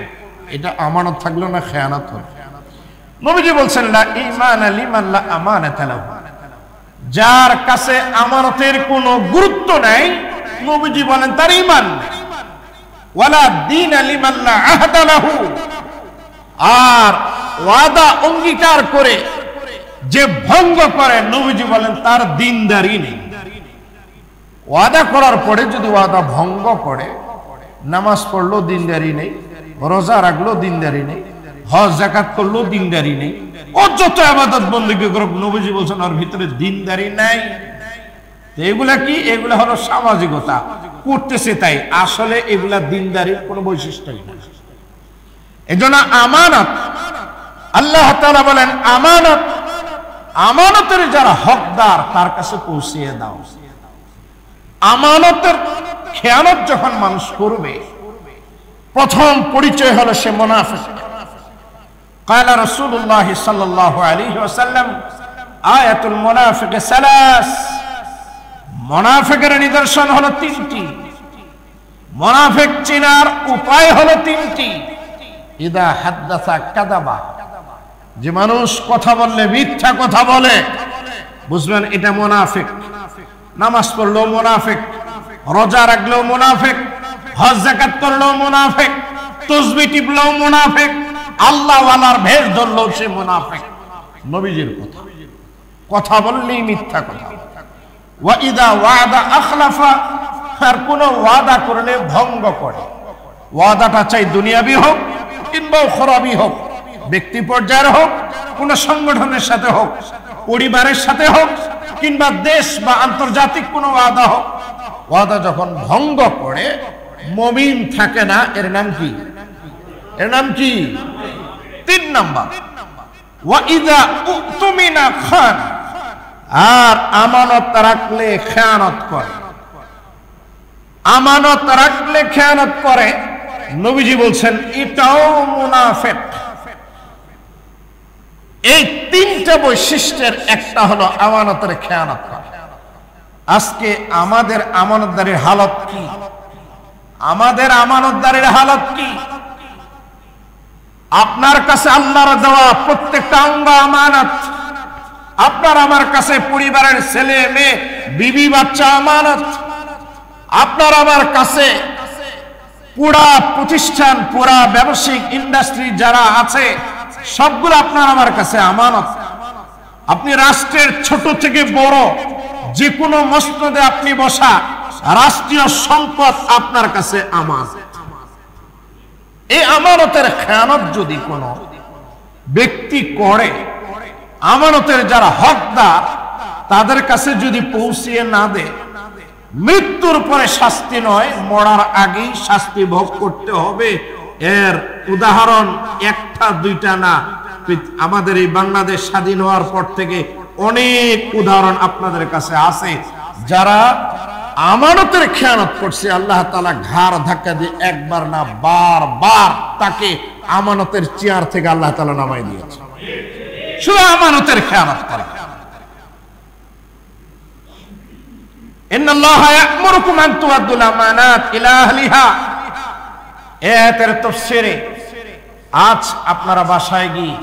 এটা আমানত থাকলো না, খেয়ানত হলো। নবীজি বলছেন লা ঈমানা লিমান লা আমানাতা লাহু, যার কাছে আমানতের কোনো গুরুত্ব নাই, নবীজি বলেন তার ঈমান নেই। ওয়ালা দীনা লিমান লা আহদা লাহু, আর ওয়াদা অঙ্গীকার করে যে ভঙ্গ করে, নবীজি বলেন তার দ্বীনদারি নেই। ওয়াদা করার পরে যদি ওয়াদা ভঙ্গ করে, নামাজ পড়লো দ্বীনদারি নেই, রোজা রাখলো দ্বীনদারি নেই, হজ যাকাত করলো দ্বীনদারি নেই, ও যত ইবাদত বندگی করুক, নবীজি বলেন ওর ভিতরে দ্বীনদারি নাই। এগুলা কি? এগুলা হলো সামাজিকতা, করতেছে তাই, আসলে এগুলা দ্বীনদারির কোনো বৈশিষ্ট্যই না। এজন্য আমানত, আল্লাহ তাআলা বলেন আমানত, আমানতের যারা হকদার তার কাছে পৌঁছিয়ে দাও। আমানতের খেয়ানত যখন মানুষ করবে, প্রথম পরিচয় হলো সে মুনাফিক। قال رسول الله صلى الله عليه وسلم آية المنافق ثلاث, মুনাফিকের নিদর্শন হলো তিনটি, মুনাফিক চিনার উপায় হলো তিনটি। ইদা হাদ্দাসা কাযাবা, যে মানুষ কথা বললে মিথ্যা কথা বলে, বুঝবেন এটা মুনাফিক। নামাজ পড়লো মুনাফিক, রোজা রাখলো মুনাফিক, হজ যাকাত করলো মুনাফিক, তাসবিহ টিপলো মুনাফিক, আল্লাহ ওয়ালার ভেষ ধরলো সে মুনাফিক। নবীজির কথা, কথা বললেই মিথ্যা কথা। ওয়া ইদা ওয়াদা আখলাফা, আর কোন ওয়াদা করলে ভঙ্গ করে। ওয়াদাটা চাই দুনিয়াবি হোক কিংবা উখরাবি হোক, ব্যক্তি পর্যায়ের হোক, কোন সংগঠনের সাথে হোক, পরিবারের সাথে হোক, কিংবা দেশ বা আন্তর্জাতিক কোন ওয়াদা হোক, ওয়াদা যখন ভঙ্গ করে মুমিন থাকে না, এর নাম কি? এর নাম কি? 3 নাম্বার, ওয়া ইযা উতুমিনা খান, আর আমানত রাখলে খেয়ানত করে। আমানত রাখলে খেয়ানত করে, নবীজি বলছেন এটাও মুনাফিক। এই 3টা বৈশিষ্ট্যের একটা হলো আমানতের খেয়ানত করা। আজকে আমাদের আমানতদারির হালত কি? আমাদের আমানতদারির হালত কি? আপনার কাছে আল্লাহর দেওয়া প্রত্যেকটা অঙ্গ আমানত। আপনার আমার কাছে পরিবারের ছেলে মেয়ে বিবি বাচ্চা আমানত। আপনার আমার কাছে পুরা প্রতিষ্ঠান, পুরা ব্যবসায়িক ইন্ডাস্ট্রি যারা আছে সবগুলো আপনার আমার কাছে আমানত। আপনি রাষ্ট্রের ছোট থেকে বড় যে কোনো মসনদে আপনি বসা, রাষ্ট্রীয় সম্পদ আপনার কাছে আমানত। এই আমানতের খেয়ানত যদি কোনো ব্যক্তি করে, আমানতের যারা হকদার তাদের কাছে যদি পৌঁছিয়ে না দেয়, মৃত্যুর পরে শাস্তি নয়, মরার আগেই শাস্তি ভোগ করতে হবে। এর উদাহরণ একটা দুইটা না, আমাদের এই বাংলাদেশ স্বাধীন হওয়ার পর থেকে অনেক উদাহরণ আপনাদের কাছে আছে যারা আমানতের খেয়ানত করছে, আল্লাহ তাআলা ঘাড় ধাক্কা দিয়ে একবার না বারবার তাকে আমানতের চেয়ার থেকে আল্লাহ তাআলা নামাই দিয়েছে, শুধু আমানতের খেয়ানত করে। ইন্নাল্লাহা ইয়া'মুরুকুম আন তু'আদ্দুল আমানাত ইলা আহলিহা। আয়াতের তাফসীরে আজ আপনারা বাসায় গিয়ে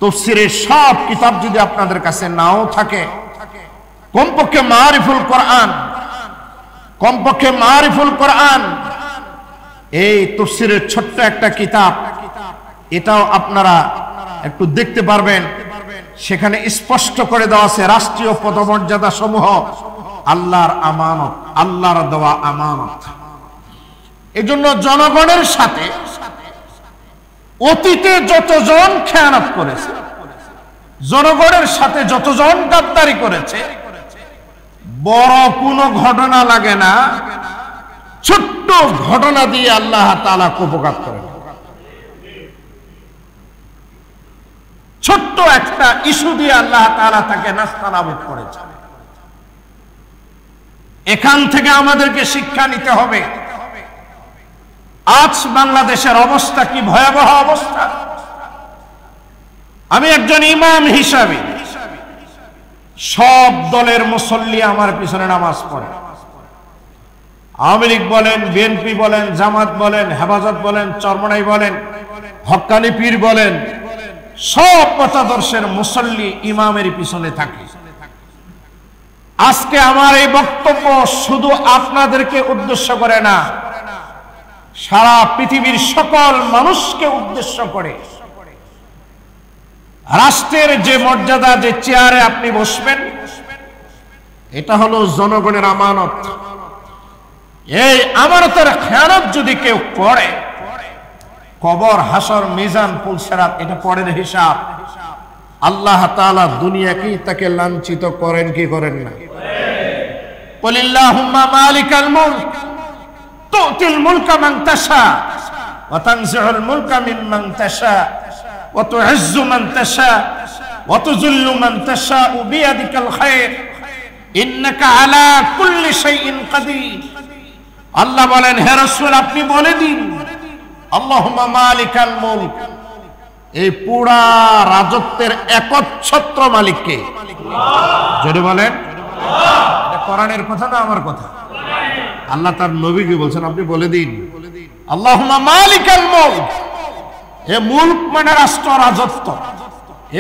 তাফসীরের সব কিতাব যদি আপনাদের কাছে নাও থাকে, কমপক্ষে মারিফুল কোরআন এই তাফসীরের ছোট্ট একটা কিতাব, এটাও আপনারা একটু দেখতে পারবেন। সেখানে স্পষ্ট করে দেওয়া আছে রাষ্ট্রীয় পদমর্যাদা সমূহ আল্লাহর আমানত, আল্লাহর দেওয়া আমানত। এজন্য জনগণের সাথে অতীতে যতজন খেয়ানত করেছে, জনগণের সাথে যতজন গাদ্দারি করেছে, বড় কোনো ঘটনা লাগে না, ছোট্ট ঘটনা দিয়ে আল্লাহ তাআলা উপকার করেন। ছোট্ট একটা ইস্যু দিয়ে আল্লাহ তাআলা তাকে নাস্তানাবুদ করেছেন। এখান থেকে আমাদেরকে শিক্ষা নিতে হবে। আজ বাংলাদেশের অবস্থা কি ভয়াবহ অবস্থা। আমি একজন ইমাম হিসাবে সব দলের মুসল্লি আমার পিছনে নামাজ পড়ে। আওয়ামী লীগ বলেন, বিএনপি বলেন, জামাত বলেন, হেফাজত বলেন, চরমনাই বলেন, হক্কানি পীর বলেন, সব মতাদর্শের মুসল্লি ইমামের পিছনে থাকে। আজকে আমার এই বক্তব্য শুধু আপনাদেরকে উদ্দেশ্য করে না, সারা পৃথিবীর সকল মানুষকে উদ্দেশ্য করে। রাষ্ট্রের যে মর্যাদা, যে চেয়ারে আপনি বসবেন, এটা হলো জনগণের আমানত। এই আমানতের খেয়ানত যদি কেউ করে, কবর, হাসর, মিজান, পুলসিরাত, এটা পরের হিসাব। আল্লাহ তাআলা দুনিয়াকেই তাকে লাঞ্ছিত করেন কি করেন না? কুলিল্লাহুম্মা মালিকাল মুলক তু'তিল মুলকা মান তাশা ওয়া তানজি'ুল মুলকা মিম্মান তাশা ওয়া তু'ইজ্জু মান তাশা ওয়া তুযিল্লু মান তাশা বিয়াদিকাল খায়র ইন্নাকা আলা কুল্লি শাইইন কাদির। আল্লাহ বলেন, হে রাসূল আপনি বলে দিন, আল্লাহুম্মা মালিকাল মুলক, এই পুরা রাজত্বের একচ্ছত্র মালিক কে? জোরে বলেন। এটা কোরআনের কথা না আমার কথা? আল্লাহ তার নবীকে বলছেন, আপনি বলে দিন আল্লাহুম্মা মালিকাল মুলক। এ মুলক মানে রাষ্ট্র, রাজত্ব।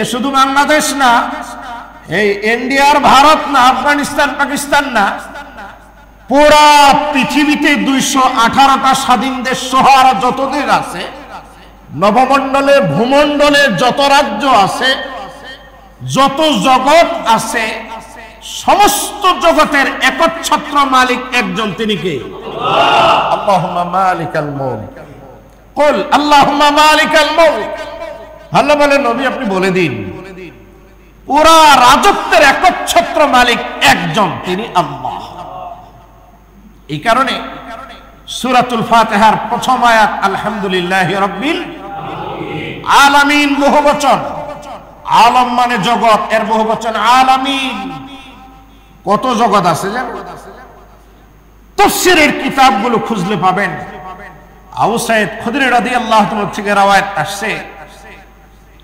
এ শুধু বাংলাদেশ না, এই ইন্ডিয়ার ভারত না, আফগানিস্তান, পাকিস্তান না, পুরা পৃথিবীতে 218টা স্বাধীন দেশ সহ আর যত দেশ আছে, নবমণ্ডলে, ভূমণ্ডলে যত রাজ্য আছে, যত জগৎ আছে, সমস্ত জগতের একচ্ছত্র মালিক একজন, তিনি কে? আল্লাহুম্মা মালিকাল মুলক। কুল আল্লাহুম্মা মালিকাল মুলক। আল্লাহ বলেন, নবী আপনি বলে দিন, পুরা রাজত্বের একচ্ছত্র মালিক একজন, তিনি আল্লাহ। এই কারণে সূরাতুল ফাতিহার প্রথম আয়াত আলহামদুলিল্লাহি রাব্বিল আলামিন, বহুবচন। আলম মানে জগৎ, এর বহুবচন আলামিন। কত জগৎ আছে জানেন? তাফসীরের কিতাবগুলো খুঁজলে পাবেন। আবু সাঈদ খুদরি রাদিয়াল্লাহু তাআলা থেকে রওয়ায়াত আসছে,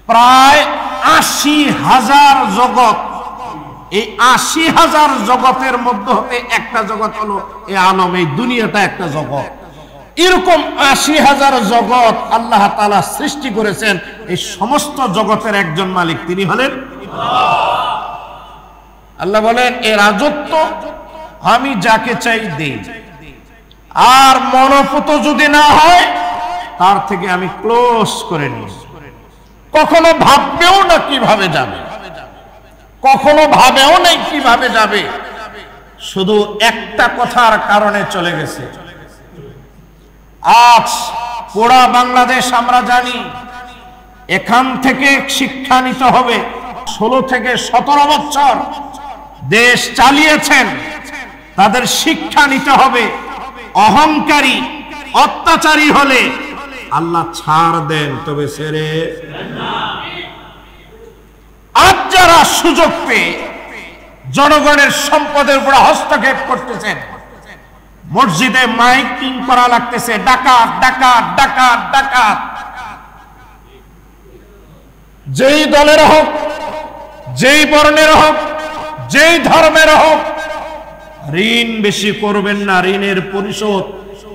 প্রায় ৮০,০০০ জগৎ। এই ৮০,০০০ জগতের মধ্যে হতে একটা জগৎ হলো এই আলম, এই দুনিয়াটা একটা জগৎ। এরকম ৮০,০০০ জগৎ আল্লাহ তাআলা সৃষ্টি করেছেন। এই সমস্ত জগতের একজন মালিক, তিনি হলেন আল্লাহ। বলেন, এই রাজত্ব আমি যাকে চাই দেই, আর মনোপুত যদি না হয় তার থেকে আমি ক্লোজ করে নিই। কখনো ভাববেও না কিভাবে যাবে, কখনো ভাবেও নাই কিভাবে যাবে, শুধু একটা কথার কারণে চলে গেছে। আজ পুরা বাংলাদেশ আমরা জানি, এখান থেকে শিক্ষা নিতে হবে। 16 থেকে 17 বছর দেশ চালিয়েছেন, তাদের শিক্ষা নিতে হবে। অহংকারী, অত্যাচারী হলে আল্লাহ ছাড় দেন, তবে ছেড়ে। আজ যারা সুযোগ পেয়ে জনগণের সম্পদের উপর হস্তক্ষেপ করতেছেন। মসজিদে মাইকিং করা লাগতেছে, ডাকাত ডাকাত ডাকাত ডাকাত। যেই দলের হোক, যেই বর্ণের হোক, যেই ধর্মের হোক, ঋণ বেশি করবেন না, ঋণের পরিশোধ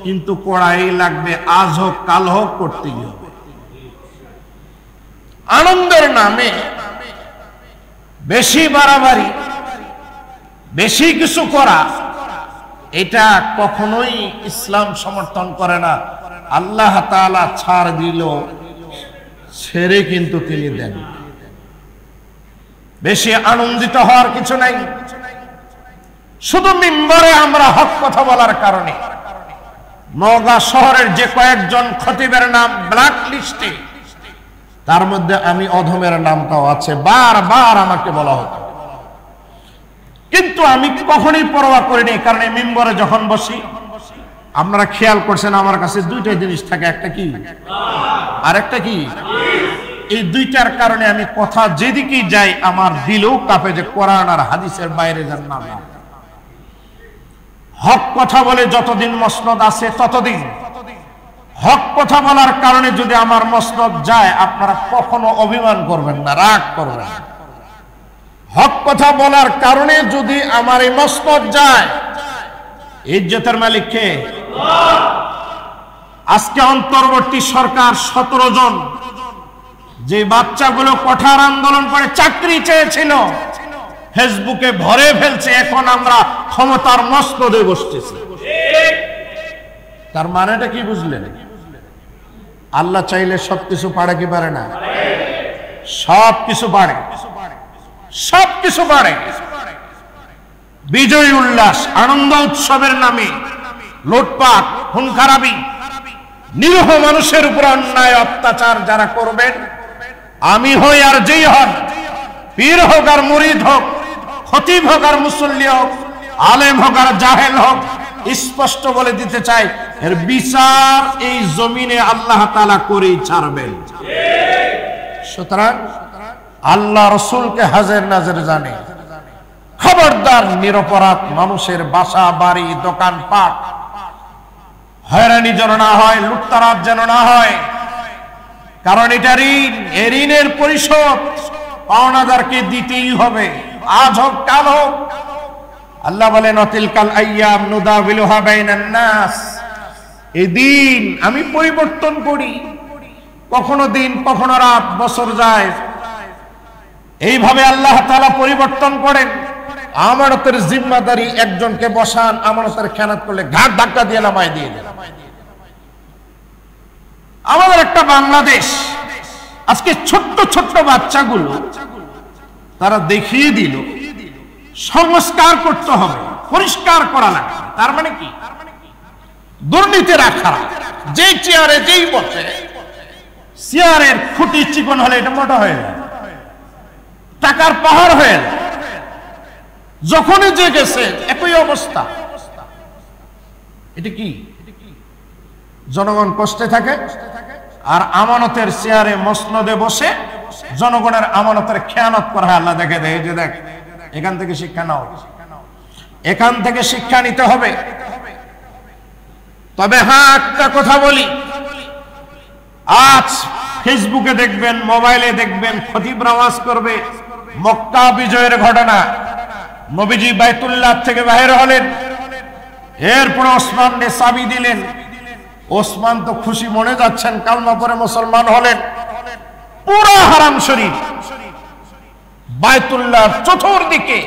কিন্তু করাই লাগবে, আজ হোক কাল হোক করতে হবে। আনন্দের নামে বেশি বাড়াবাড়ি, বেশি কিছু করা, এটা কখনোই ইসলাম সমর্থন করে না। আল্লাহ তাআলা ছাড় দিল, ছেড়ে কিন্তু তিনি দেন। বেশি আনন্দিত হওয়ার কিছু নাই। শুধু মিম্বরে আমরা হক কথা বলার কারণে নওগাঁ শহরের যে কয়েকজন খতিবের নাম ব্ল্যাক লিস্টে, তার মধ্যে আমি অধমের নামটাও আছে, বারবার আমাকে বলা হতো, কিন্তু আমি কখনোই পরোয়া করিনি। কারণ এই মিম্বরে যখন বসি, আপনারা খেয়াল করছেন আমার কাছে দুইটা জিনিস থাকে, একটা কি আর একটা কি। এই দুইটার কারণে আমি কথা যেদিকেই যাই আমার দিলেও কাঁপে যে কোরআন আর হাদিসের বাইরে যান না। হক কথা বলে যতদিন মসনদ আছে ততদিন, হক কথা বলার কারণে যদি আমার মসনদ যায়, আপনারা কখনো অভিমান করবেন না, রাগ করবেন না। হক কথা বলার কারণে যদি আমার এই মসনদ যায়, ইজ্জতের মালিক কে? আজকে অন্তর্বর্তী সরকার 17 জন যে বাচ্চাগুলো কঠোর আন্দোলন করে চাকরি চেয়েছিল, ফেসবুকে ভরে ফেলছে, এখন আমরা ক্ষমতার মসনদে বসতেছি। তার মানেটা কি বুঝলেন? আল্লাহ চাইলে সবকিছু পারে কি পারে না? সবকিছু পারে, সবকিছু পারে। বিজয় উল্লাস, আনন্দ উৎসবের নামে লুটপাট, খুন খারাপি, নিরীহ মানুষের উপর অন্যায় অত্যাচার যারা করবেন, আমি হই আর যেই হন, পীর হোক আর মুরিদ হোক, খতিব হোক আর মুসল্লি হোক, আলেম হোক আর জাহেল হোক, স্পষ্ট বলে দিতে চাই, এর বিচার এই জমিনে আল্লাহ তাআলা করেই ছাড়বেন। সুতরাং আল্লাহ রসুলকে হাজির নাজির জানে। খবরদার নিরপরাধ মানুষের বাসা বাড়ি দোকানপাট হয়রানি যেন না হয়, লুটতরাজ যেন না হয়। কারণ এটা ঋণ, এ ঋণের পরিশোধ পাওনাদারকে দিতেই হবে, আজ হোক কাল হোক। আল্লাহ বলেন অতিলকাল আইয়াম নুদাবিলুহা বাইনান নাস, এই দিন আমি পরিবর্তন করি, কখনো দিন কখনো রাত, বছর যায়, এইভাবে আল্লাহ তাআলা পরিবর্তন করেন। আমানতের জিম্মাদারি একজনকে বসান, আমানতের খেয়ানত করলে ঘাট ধাক্কা দিয়ে নামায় দিয়ে দেন। আমাদের একটা বাংলাদেশ, আজকে ছোট্ট ছোট্ট বাচ্চাগুলো তারা দেখিয়ে দিল সংস্কার করতে হবে, পরিষ্কার করা লাগবে। তার মানে কি? দুর্নীতি রাখা, যে চেয়ারে যেই বসে, চেয়ারের খুঁটি চিকন হলে এটা মোটা হয়ে যায়, টাকার পাহাড় হয়ে যায়। যখনই যে গেছে একই অবস্থা। এটা কি? জনগণ কষ্টে থাকে, আর আমানতের চেয়ারে মসনদে বসে জনগণের আমানতের খেয়ানত করা হয়। আল্লাহ দেখে দেয়, যে দেখ, এখান থেকে শিক্ষা নাও, এখান থেকে শিক্ষা নিতে হবে। তবে হ্যাঁ, একটা কথা বলি, আজ ফেসবুকে দেখবেন, মোবাইলে দেখবেন, খতিবরা ওয়াজ করবে মক্কা বিজয়ের ঘটনা, নবীজি বাইতুল্লাহ থেকে বাইরে হলেন, এরপর ওসমানকে চাবি দিলেন। ওসমান তো খুশি মনে যাচ্ছেন, কালমা পরে মুসলমান হলেন। পুরো হারাম শরীফ, বাইতুল্লাহ চতুর্দিকে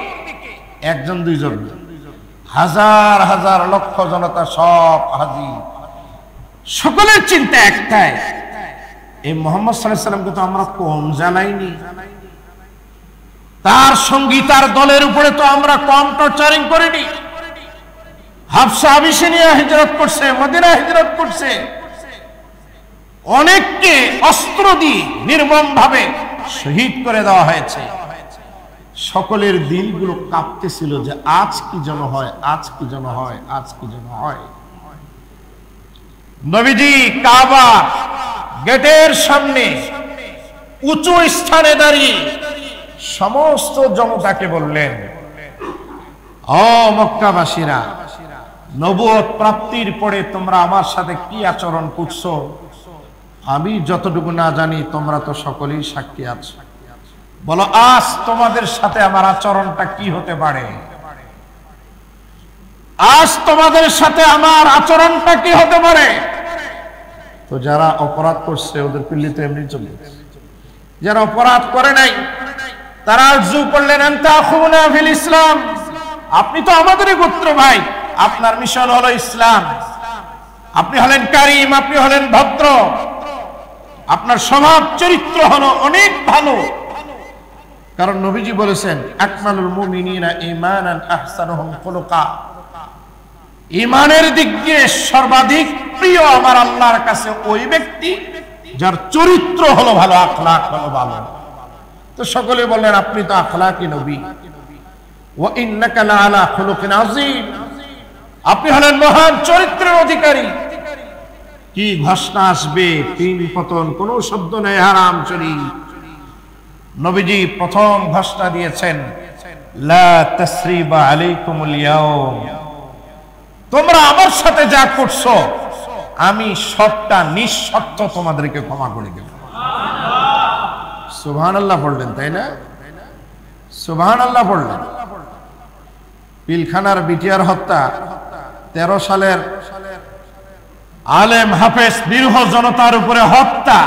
একজন দুইজন, হাজার হাজার লক্ষ জনতা সব হাজির। সকলের চিন্তা একটাই, এই মুহাম্মদ সাল্লাল্লাহু আলাইহি সাল্লামকে তো আমরা কম জানাইনি, তার সঙ্গী তার দলের উপরে তো আমরা কম টর্চারিং করিনি। হাফসা আবিসিনিয়া হিজরত করছে, মদিনা হিজরত করছে, অনেককে অস্ত্র দিয়ে নির্মম ভাবে শহীদ করে দেওয়া হয়েছে। সকলের দিলগুলো কাঁপতেছিল যে আজ কি যেন হয়, আজ কি যেন হয়, আজ কি যেন হয়। নবীজি কাবা গেটের সামনে উঁচু স্থানে দাঁড়িয়ে সমস্ত জনতাকে বললেন, ও মক্কাবাসীরা, নবুয়ত প্রাপ্তির পরে তোমরা আমার সাথে কি আচরণ করছো আমি যতটুকু না জানি তোমরা তো সকলেই সাক্ষী আছো। বলো আজ তোমাদের সাথে আমার আচরণটা কি হতে পারে? আজ তোমাদের সাথে আমার আচরণটা কি হতে পারে? তো যারা অপরাধ করছে ওদের পিল্লি তো এমনি চলবে, যারা অপরাধ করে নাই তারা আরজু করলেন আনতা আখুনা ফিল ইসলাম, আপনি তো আমাদেরই গোত্র ভাই, আপনার মিশন হলো ইসলাম, আপনি হলেন কারিম, আপনি হলেন ভদ্র, আপনার স্বভাব চরিত্র হলো অনেক ভালো। কারণ নবীজি বলেছেন আকমালুল মুমিনিনা ঈমানান আহসানুহুম খুলুকা, ঈমানের দিক দিয়ে সর্বাধিক প্রিয় আমার আল্লাহর কাছে ওই ব্যক্তি যার চরিত্র হলো ভালো, আখলাক হলো ভালো। তো সকলে বললেন আপনি তো আখলাকি নবী, ওয়া ইন্নাকা লাআলা খুলুকিন আযীম, আপনি হলেন মহান চরিত্রের অধিকারী। কি ঘোষণা আসবে, তিন পতন, কোন শব্দ নেই, হারাম চুরি। নবীজি প্রথম ঘোষণা দিয়েছেন লা তাসরিবা আলাইকুমুল ইয়াউম, তোমরা আমার সাথে যা করছো আমি সবটা নিঃশর্ত তোমাদেরকে ক্ষমা করে দেব। সুবহানাল্লাহ পড়লেন, তাই না? সুবহানাল্লাহ পড়লেন। পিলখানার বিটিআর হত্যা, 13 সালের আলেম হাফেজ নিরীহ জনতার উপরে হত্যা,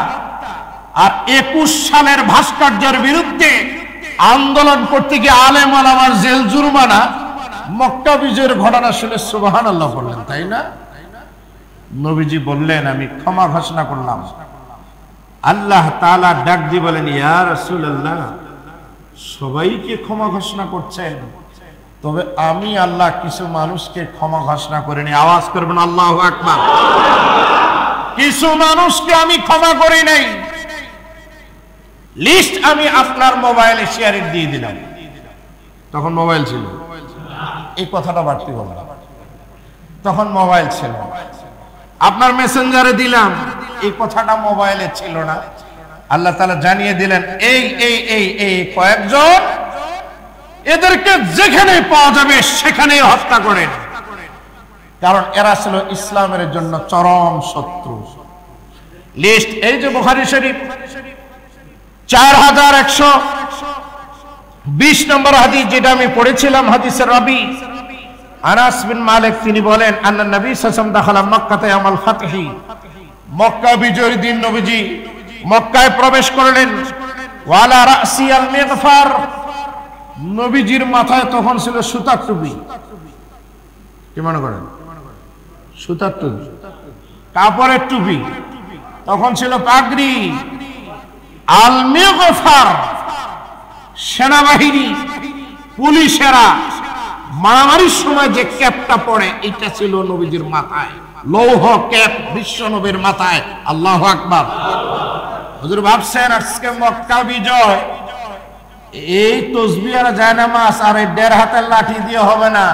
আর 21 সালের ভাস্কর্যের বিরুদ্ধে আন্দোলন করতে গিয়ে আলেম ওলামার জেল জুরমানা, মক্কা বিজয়ের ঘটনা শুনে সুবহানাল্লাহ বললেন, তাই না? নবীজি বললেন আমি ক্ষমা ঘোষণা করলাম। আল্লাহ তাআলা ডাক দিয়ে বলেন ইয়া রাসূলুল্লাহ, সবাইকে ক্ষমা ঘোষণা করছেন, তবে আমি আল্লাহ কিছু মানুষকে ক্ষমা ঘোষণা করিনি। আওয়াজ করবেন আল্লাহু আকবার। কিছু মানুষকে আমি ক্ষমা করি নাই, লিস্ট আমি আপনার মোবাইলে শেয়ার দিয়ে দিলাম। তখন মোবাইল ছিল, এই কথাটা বাড়তি বললাম, তখন মোবাইল ছিল। আপনার মেসেঞ্জারে দিলাম, এই কথাটা মোবাইলে ছিল না। আল্লাহ তাআলা জানিয়ে দিলেন এই এই এই এই কয়েকজন, এদেরকে যেখানে পাওয়া যাবে সেখানেই হত্যা করেন, কারণ এরা ছিল ইসলামের জন্য চরম শত্রু। লিস্ট এই যে বুখারী শরীফ 4120 নম্বর হাদিস, যেটা আমি পড়েছিলাম, হাদিসের রাবী আনাস বিন মালিক, তিনি বলেন আন্না নবী সাল্লাল্লাহু আলাইহি ওয়াসাল্লাম দাখালা মক্কাতে ইয়াউমাল ফাতহি, মক্কা বিজয়ের দিন নবীজি মক্কায় প্রবেশ করলেন। ওয়ালা রাসি আল মিগফার, নবীজির মাথায় তখন ছিল সুতার টুপি। কি মনে করেন? সুতার টুপি, কাপড়ের টুপি, তখন ছিল পাগড়ি। আল মিগফার, সেনাবাহিনী পুলিশেরা মারামারির সময় যে ক্যাপটা পড়ে, এটা ছিল নবীজির মাথায়, লৌহ ক্যাপ বিশ্ব নবীর মাথায়। আল্লাহু আকবার। হুজুর ভাবছেন আজকে মক্কা বিজয়, এই তসবিহ আর জায়নামাজ আর এই 1.5 হাতের লাঠি দিয়ে হবে না।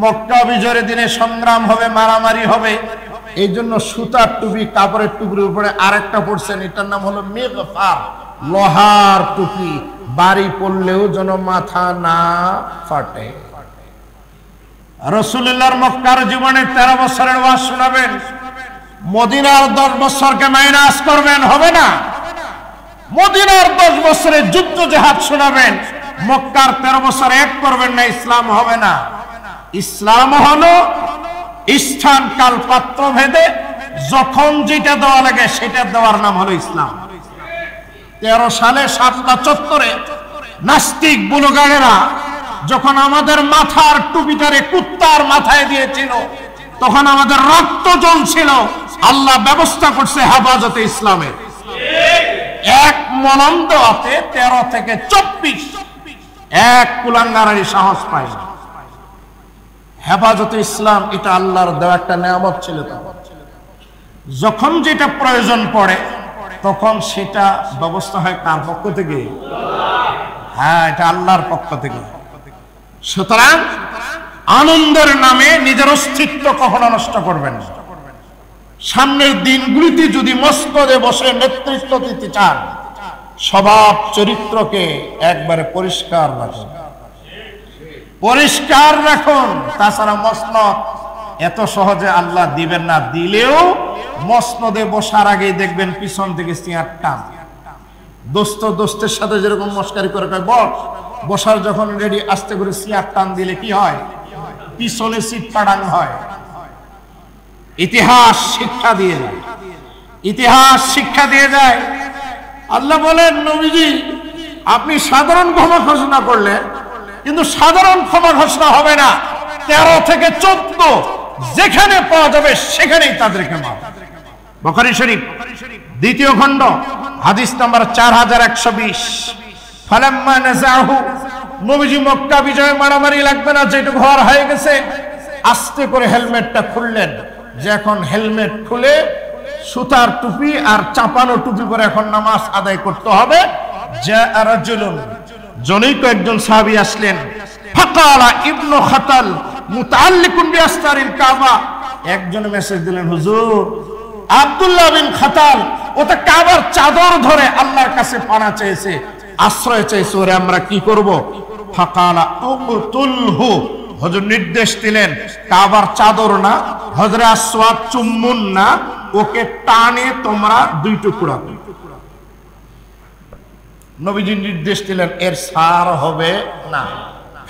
মক্কা বিজয়ের দিনে সংগ্রাম হবে, মারামারি হবে, এই জন্য সুতার টুপি, কাপড়ের টুপির উপরে আরেকটা পড়ছেন, এটার নাম হলো মিগফার, লোহার টুপি, বাড়ি পড়লেও যেন মাথা না ফাটে। রাসূলুল্লাহর মক্কার জীবনে 13 বছরের ওয়াজ শোনাবেন, মদিনার 10 বছরকে মাইনাস করবেন, হবে না। মদিনার 10 বছরের যুদ্ধ জিহাদ শোনাবেন, মক্কার 13 বছর এক করবেন না, ইসলাম হবে না। ইসলাম হলো স্থান কাল পাত্র ভেদে যখন যেটা দেওয়া লাগে সেটা দেওয়ার নাম হলো ইসলাম। 13 সালে শাপলা চত্বরে নাস্তিক বুলগাড়েরা যখন আমাদের মাথার টুপিটারে কুত্তার মাথায় দিয়েছিল, তখন আমাদের রক্ত জ্বলছিল। আল্লাহ ব্যবস্থা করছে হেফাজতে ইসলামের, এক মলম দেওয়াতে 13 থেকে 24 এক কুলাঙ্গারের সাহস পায় না। হেফাজতে ইসলাম এটা আল্লাহর দেওয়া একটা নিয়ামত ছিল। যখন যেটা প্রয়োজন পড়ে তখন সেটা ব্যবস্থা হয় কার পক্ষ থেকে? হ্যাঁ, এটা আল্লাহর পক্ষ থেকে। সুতরাং আনন্দের নামে নিজের অস্তিত্ব কখনো নষ্ট করবেন না। সামনের দিনগুলিতে যদি মসনদে বসে নেতৃত্ব দিতে চান, স্বভাব চরিত্রকে একবারে পরিষ্কার রাখুন, পরিষ্কার রাখুন। তাছাড়া মসনদ এত সহজে আল্লাহ দিবেন না, দিলেও মসনদে বসার আগেই দেখবেন পিছন থেকে সিয়ার টান। দোস্তের সাথে যেরকম মস্কারি করে কয় বস, বসার যখন রেডি আস্তে করে সিয়ার টান দিলে কি হয়? পিছনে সিট পাড়ানো হয়। ইতিহাস শিক্ষা দিয়ে যায়, ইতিহাস শিক্ষা দিয়ে যায়। আল্লাহ বলেন, নবীজি আপনি সাধারণ ক্ষমা ঘোষণা করলেন, কিন্তু সাধারণ ক্ষমা ঘোষণা হবে না। 13 থেকে 14 যেখানে পাওয়া যাবে সেখানেই তাদেরকে মাফ। বুখারী শরীফ 2য় খণ্ড হাদিস নাম্বার 4120। ফালাম্মা নাযাহু, নবীজি মক্কা বিজয় মারামারি লাগবে না, যেটুকু হওয়ার হয়ে গেছে, আস্তে করে হেলমেটটা খুললেন। যে এখন হেলমেট খুলে সুতার টুপি আর চাপানো টুপি পরে এখন নামাজ আদায় করতে হবে। যা রাজুলুন, জনৈক একজন সাহাবী আসলেন। ফাকালা ইবনু খাতাল মুতাআল্লিকুন বিআস্তারিল কাবা, একজন মেসেজ দিলেন, হুজুর আব্দুল্লাহ বিন খাতাল ওটা কাবার চাদর ধরে আল্লাহর কাছে পানা চেয়েছে, আশ্রয় চেয়েছে, ওরে আমরা কি করব? ফাকালা উকতুলহু, হুজুর নির্দেশ দিলেন কাবার চাদর না, হজরে আসওয়াদ চুম্বন না, ওকে টানে তোমরা 2 টুকরা। নবীজি নির্দেশ দিলেন এর ছাড় হবে না,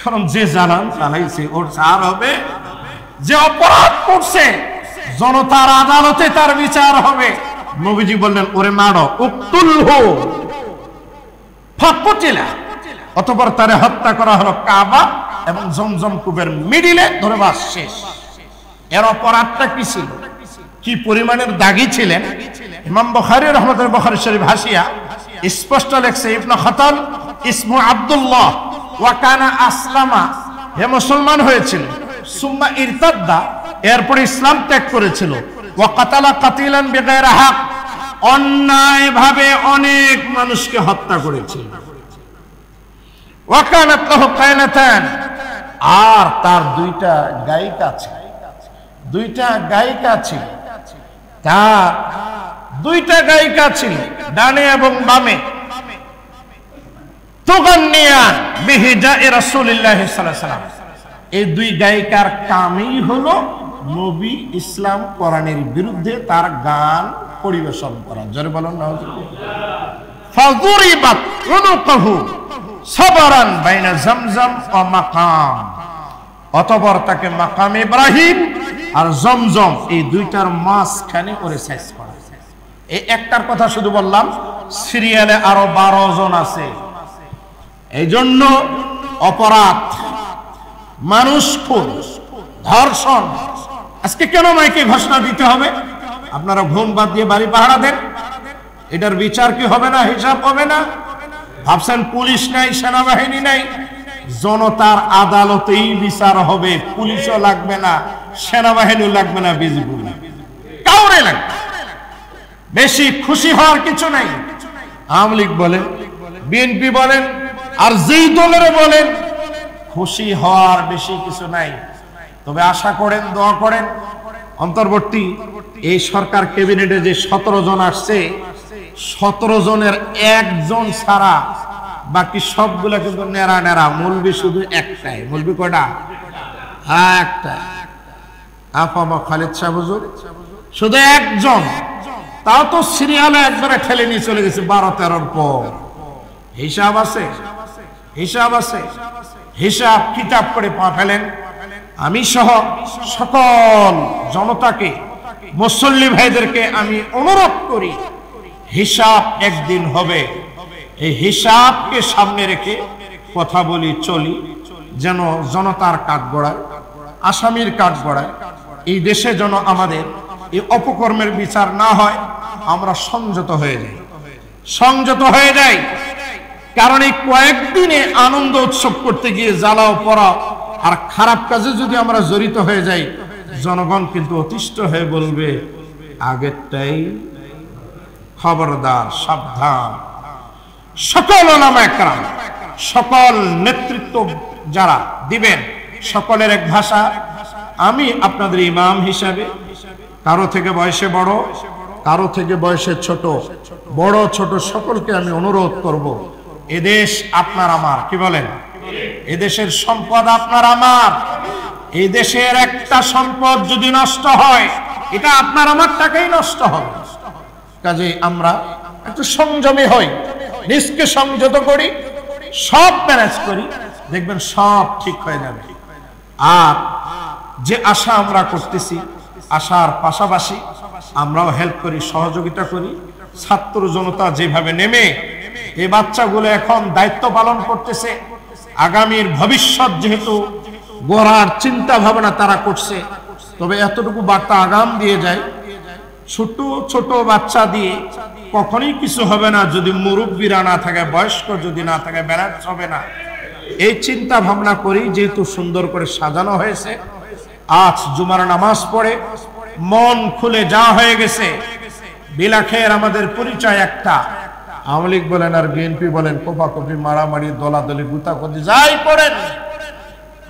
কারণ যে জানান চালাইছে ওর ছাড় হবে। যে অপরাধ করছে জনতার আদালতে তার বিচার হবে। নবীজি বললেন ওরে মারো, উকতুলহু ফাকুতিলা, অতঃপর তারে হত্যা করা হলো কাবা এবং জমজম কূপের মিডিলে ধরে বাস শেষ। এর অপরাধটা কি ছিল, কি পরিমাণের দাগী ছিলেন? ইমাম বুখারী রাহমাতুল্লাহ বুখারী শরীফ হাসিয়া স্পষ্ট লেখছে, ইবনে খাতাল ইসমু আব্দুল্লাহ ওয়া কানা আসলামা, হে মুসলমান হয়েছিল, সুম্মা ইরতাদ্দা, এরপর ইসলাম ত্যাগ করেছিল, ওয়া কাতালা কাতিলান বিগাইরি হক, অন্যায়ভাবে অনেক মানুষকে হত্যা করেছিল। ওয়া কানাত লাহু কায়নাতান, আর তার 2টা গায়িকা ছিল, 2টা গায়িকা ছিল, তার 2টা গায়িকা ছিল ডানে এবং বামে। তুগান্নিয়ান বিহিজাই রাসূলুল্লাহ সাল্লাল্লাহু আলাইহি ওয়াসাল্লাম, এই 2 গায়িকার কামই হলো নবী ইসলাম কোরআনের বিরুদ্ধে তার গান পরিবেশন করা। জোরে বলুন নাউজুবিল্লাহ। ফাযুরিবাত উনুকুহু সাবরান বাইনা জামজাম ওয়া মাকাম, অতঃপর তাকে মাকাম ইব্রাহিম আর জমজম এই 2টার মাঝখানে করে শেষ করা। এই একটার কথা শুধু বললাম, সিরিয়ালে আরো 12 জন আছে। এই জন্য অপরাধ, মানুষ খুন, ধর্ষণ, আজকে কেন মাইকে ঘোষণা দিতে হবে? আপনারা ঘুম বাদ দিয়ে বাড়ি পাহারা দেন, এটার বিচার কি হবে না? হিসাব হবে না? ভাবছেন পুলিশ নাই, সেনাবাহিনী নাই? জনতার আদালতেই বিচার হবে, পুলিশও লাগবে না, সেনাবাহিনীও লাগবে না, বিজিবি কাউরে লাগবে। বেশি খুশি হওয়ার কিছু নাই। আওয়ামী লীগ বলেন, বিএনপি বলেন, আর যেই দলের বলেন, খুশি হওয়ার বেশি কিছু নাই। তবে আশা করেন, দোয়া করেন, অন্তর্বর্তী এই সরকার ক্যাবিনেটে যে 17 জন আসছে, 17 জনের একজন ছাড়া বাকি সবগুলা কিন্তু নেড়া নেড়া। মৌলবি শুধু একটাই। মৌলবি কয়টা? একটা। আফামা খালেদ শাহ হুজুর শুধু একজন, তাও তো সিরিয়ালে একবারে ঠেলে নিয়ে চলে গেছে 12-13 পর। হিসাব আছে, হিসাব আছে, হিসাব কিতাব করে পা ফেলেন। আমি সহ সকল জনতাকে, মুসল্লি ভাইদেরকে আমি অনুরোধ করি, হিসাব একদিন হবে। এই হিসাবকে সামনে রেখে কথা বলি, চলি, যেন জনতার কাঠগড়ায়, আসামির কাঠগড়ায় এই দেশে যেন আমাদের এই অপকর্মের বিচার না হয়। আমরা সংযত হয়ে যাই, সংযত হয়ে যাই। কারণ এই কয়েকদিনে আনন্দ উৎসব করতে গিয়ে জ্বালাও পড়াও আর খারাপ কাজে যদি আমরা জড়িত হয়ে যাই, জনগণ কিন্তু অতিষ্ঠ হয়ে বলবে আগেরটাই। খবরদার, সাবধান। সকল উলামা একরাম, সকল নেতৃত্ব যারা দিবেন, সকলের এক ভাষা। আমি আপনাদের ইমাম হিসাবে, কারো থেকে বয়সে বড়, কারো থেকে বয়সে ছোট, বড় ছোট সকলকে আমি অনুরোধ করব, এদেশ আপনার আমার, কি বলেন? এদেশের সম্পদ আপনার আমার। এই দেশের একটা সম্পদ যদি নষ্ট হয়, এটা আপনার আমার টাকাই নষ্ট হবে। কাজে আমরা একটু সংযমী হই, নিজকে সংযত করি, সব ম্যানেজ করি, দেখবেন সব ঠিক হয়ে যাবে। আর যে আশা আমরা করতেছি, আশার পাশাপাশি আমরাও হেল্প করি, সহযোগিতা করি। ছাত্র জনতা যেভাবে নেমে এই বাচ্চাগুলো এখন দায়িত্ব পালন করতেছে, আগামীর ভবিষ্যৎ যেহেতু গড়ার চিন্তা ভাবনা তারা করছে, তবে এতটুকু বার্তা আগাম দিয়ে যায়, ছোট ছোট বাচ্চা দিয়ে কখনোই কিছু হবে না যদি মুরব্বীরা না থাকে, বয়স্ক যদি না থাকে, ব্যালেন্স হবে না। এই চিন্তা ভাবনা করি যেহেতু সুন্দর করে সাজানো হয়েছে। আজ জুমার নামাজ পড়ে মন খুলে যা হয়ে গেছে। বিলাখের আমাদের পরিচয় একটা, আওয়ামী লীগ বলেন আর বিএনপি বলেন, কোপাকপি, মারামারি, দলাদলি, গুতাগুতি যাই করেন,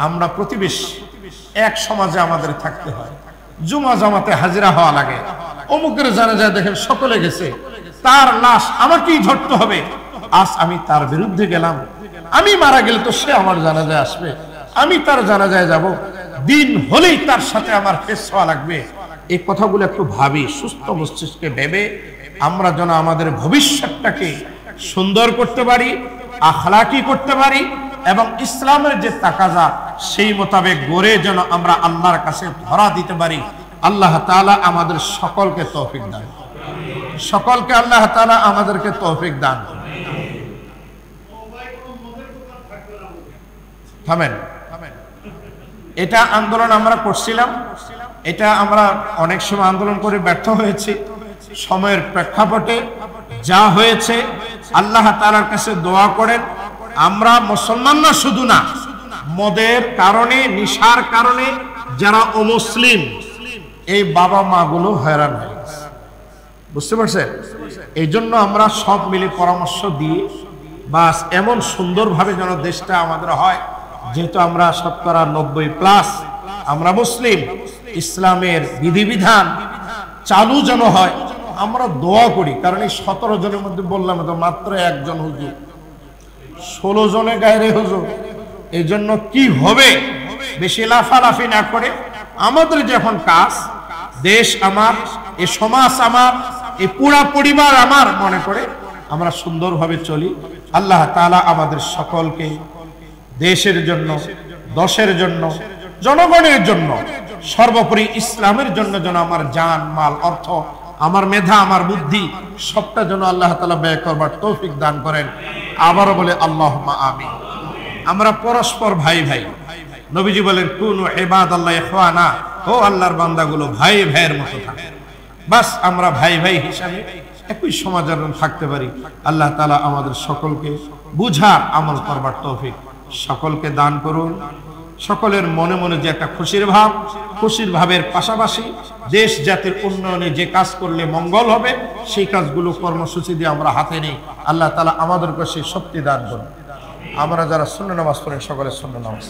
আমরা প্রতিবেশী, এক সমাজে আমাদের থাকতে হয়। জুমা জামাতে হাজিরা হওয়া লাগে, অমুকের জানাজায় দেখেন সকলে গেছে, তার লাশ আমাকেই ধরতে হবে। আজ আমি তার বিরুদ্ধে গেলাম, আমি মারা গেলে তো সে আমার জানাজায় আসবে, আমি তার জানাজায় যাব, দিন হলেই তার সাথে আমার পেশ হওয়া লাগবে। এই কথাগুলো একটু ভাবি, সুস্থ মস্তিষ্কে ভেবে আমরা যেন আমাদের ভবিষ্যৎটাকে সুন্দর করতে পারি, আখলাকি করতে পারি, এবং ইসলামের যে তাকাজা সেই মোতাবেক গড়ে যেন আমরা আল্লাহর কাছে ধরা দিতে পারি। আল্লাহ তাআলা আমাদের সকলকে তৌফিক দান, সকলকে আল্লাহ তাআলা আমাদেরকে তৌফিক দান। থামেন, এটা আন্দোলন আমরা করছিলাম, এটা আমরা অনেক সময় আন্দোলন করে ব্যর্থ হয়েছি। সময়ের প্রেক্ষাপটে যা হয়েছে, আল্লাহ তাআলার কাছে দোয়া করেন, আমরা মুসলমানরা শুধু না, মদের কারণে, নিশার কারণে যারা অমুসলিম, এই বাবা মা গুলো হয়রান হয়ে গেছে, বুঝতে পারছেন? এই জন্য আমরা সব মিলে পরামর্শ দিয়ে বাস এমন সুন্দরভাবে যেন দেশটা আমাদের হয়, যেহেতু আমরা শতকরা 90+ আমরা মুসলিম, ইসলামের বিধিবিধান চালু যেন হয়, আমরা দোয়া করি। কারণ এই 17 জনের মধ্যে বললাম তো মাত্র একজন হুজুর, 16 জনে গায়রে হুজুর। এই জন্য কি হবে, বেশি লাফালাফি না করে আমাদের যখন কাজ, দেশ আমার, এ সমাজ আমার, এই পুরা পরিবার আমার মনে করে আমরা সুন্দরভাবে চলি। আল্লাহ তাআলা আমাদের সকলকে দেশের জন্য, দশের জন্য, জনগণের জন্য, সর্বোপরি ইসলামের জন্য যেন আমার জান, মাল, অর্থ, আমার মেধা, আমার বুদ্ধি সবটা যেন আল্লাহ তাআলা ব্যয় করবার তৌফিক দান করেন। আবারও বলে আল্লাহুম্মা আমিন। আমরা পরস্পর ভাই ভাই, নবীজি বলেন কুনু ইবাদাল্লাহ ইখওয়ানা, ও আল্লাহর বান্দাগুলো ভাই ভাইয়ের মতো থাকে। বাস আমরা ভাই ভাই হিসাবে একই সমাজে থাকতে পারি। আল্লাহ তাআলা আমাদের সকলকে বুঝার, আমল করবার তৌফিক সকলকে দান করুন। সকলের মনে মনে যে একটা খুশির ভাব, খুশির ভাবের পাশাপাশি দেশ জাতির উন্নয়নে যে কাজ করলে মঙ্গল হবে সেই কাজগুলো কর্মসূচি দিয়ে আমরা হাতে নিই। আল্লাহ তাআলা আমাদেরকে সেই শক্তি দান করুন। আমরা যারা সুন্নাহ নামাজ পড়েন সকলে সুন্নাহ নামাজ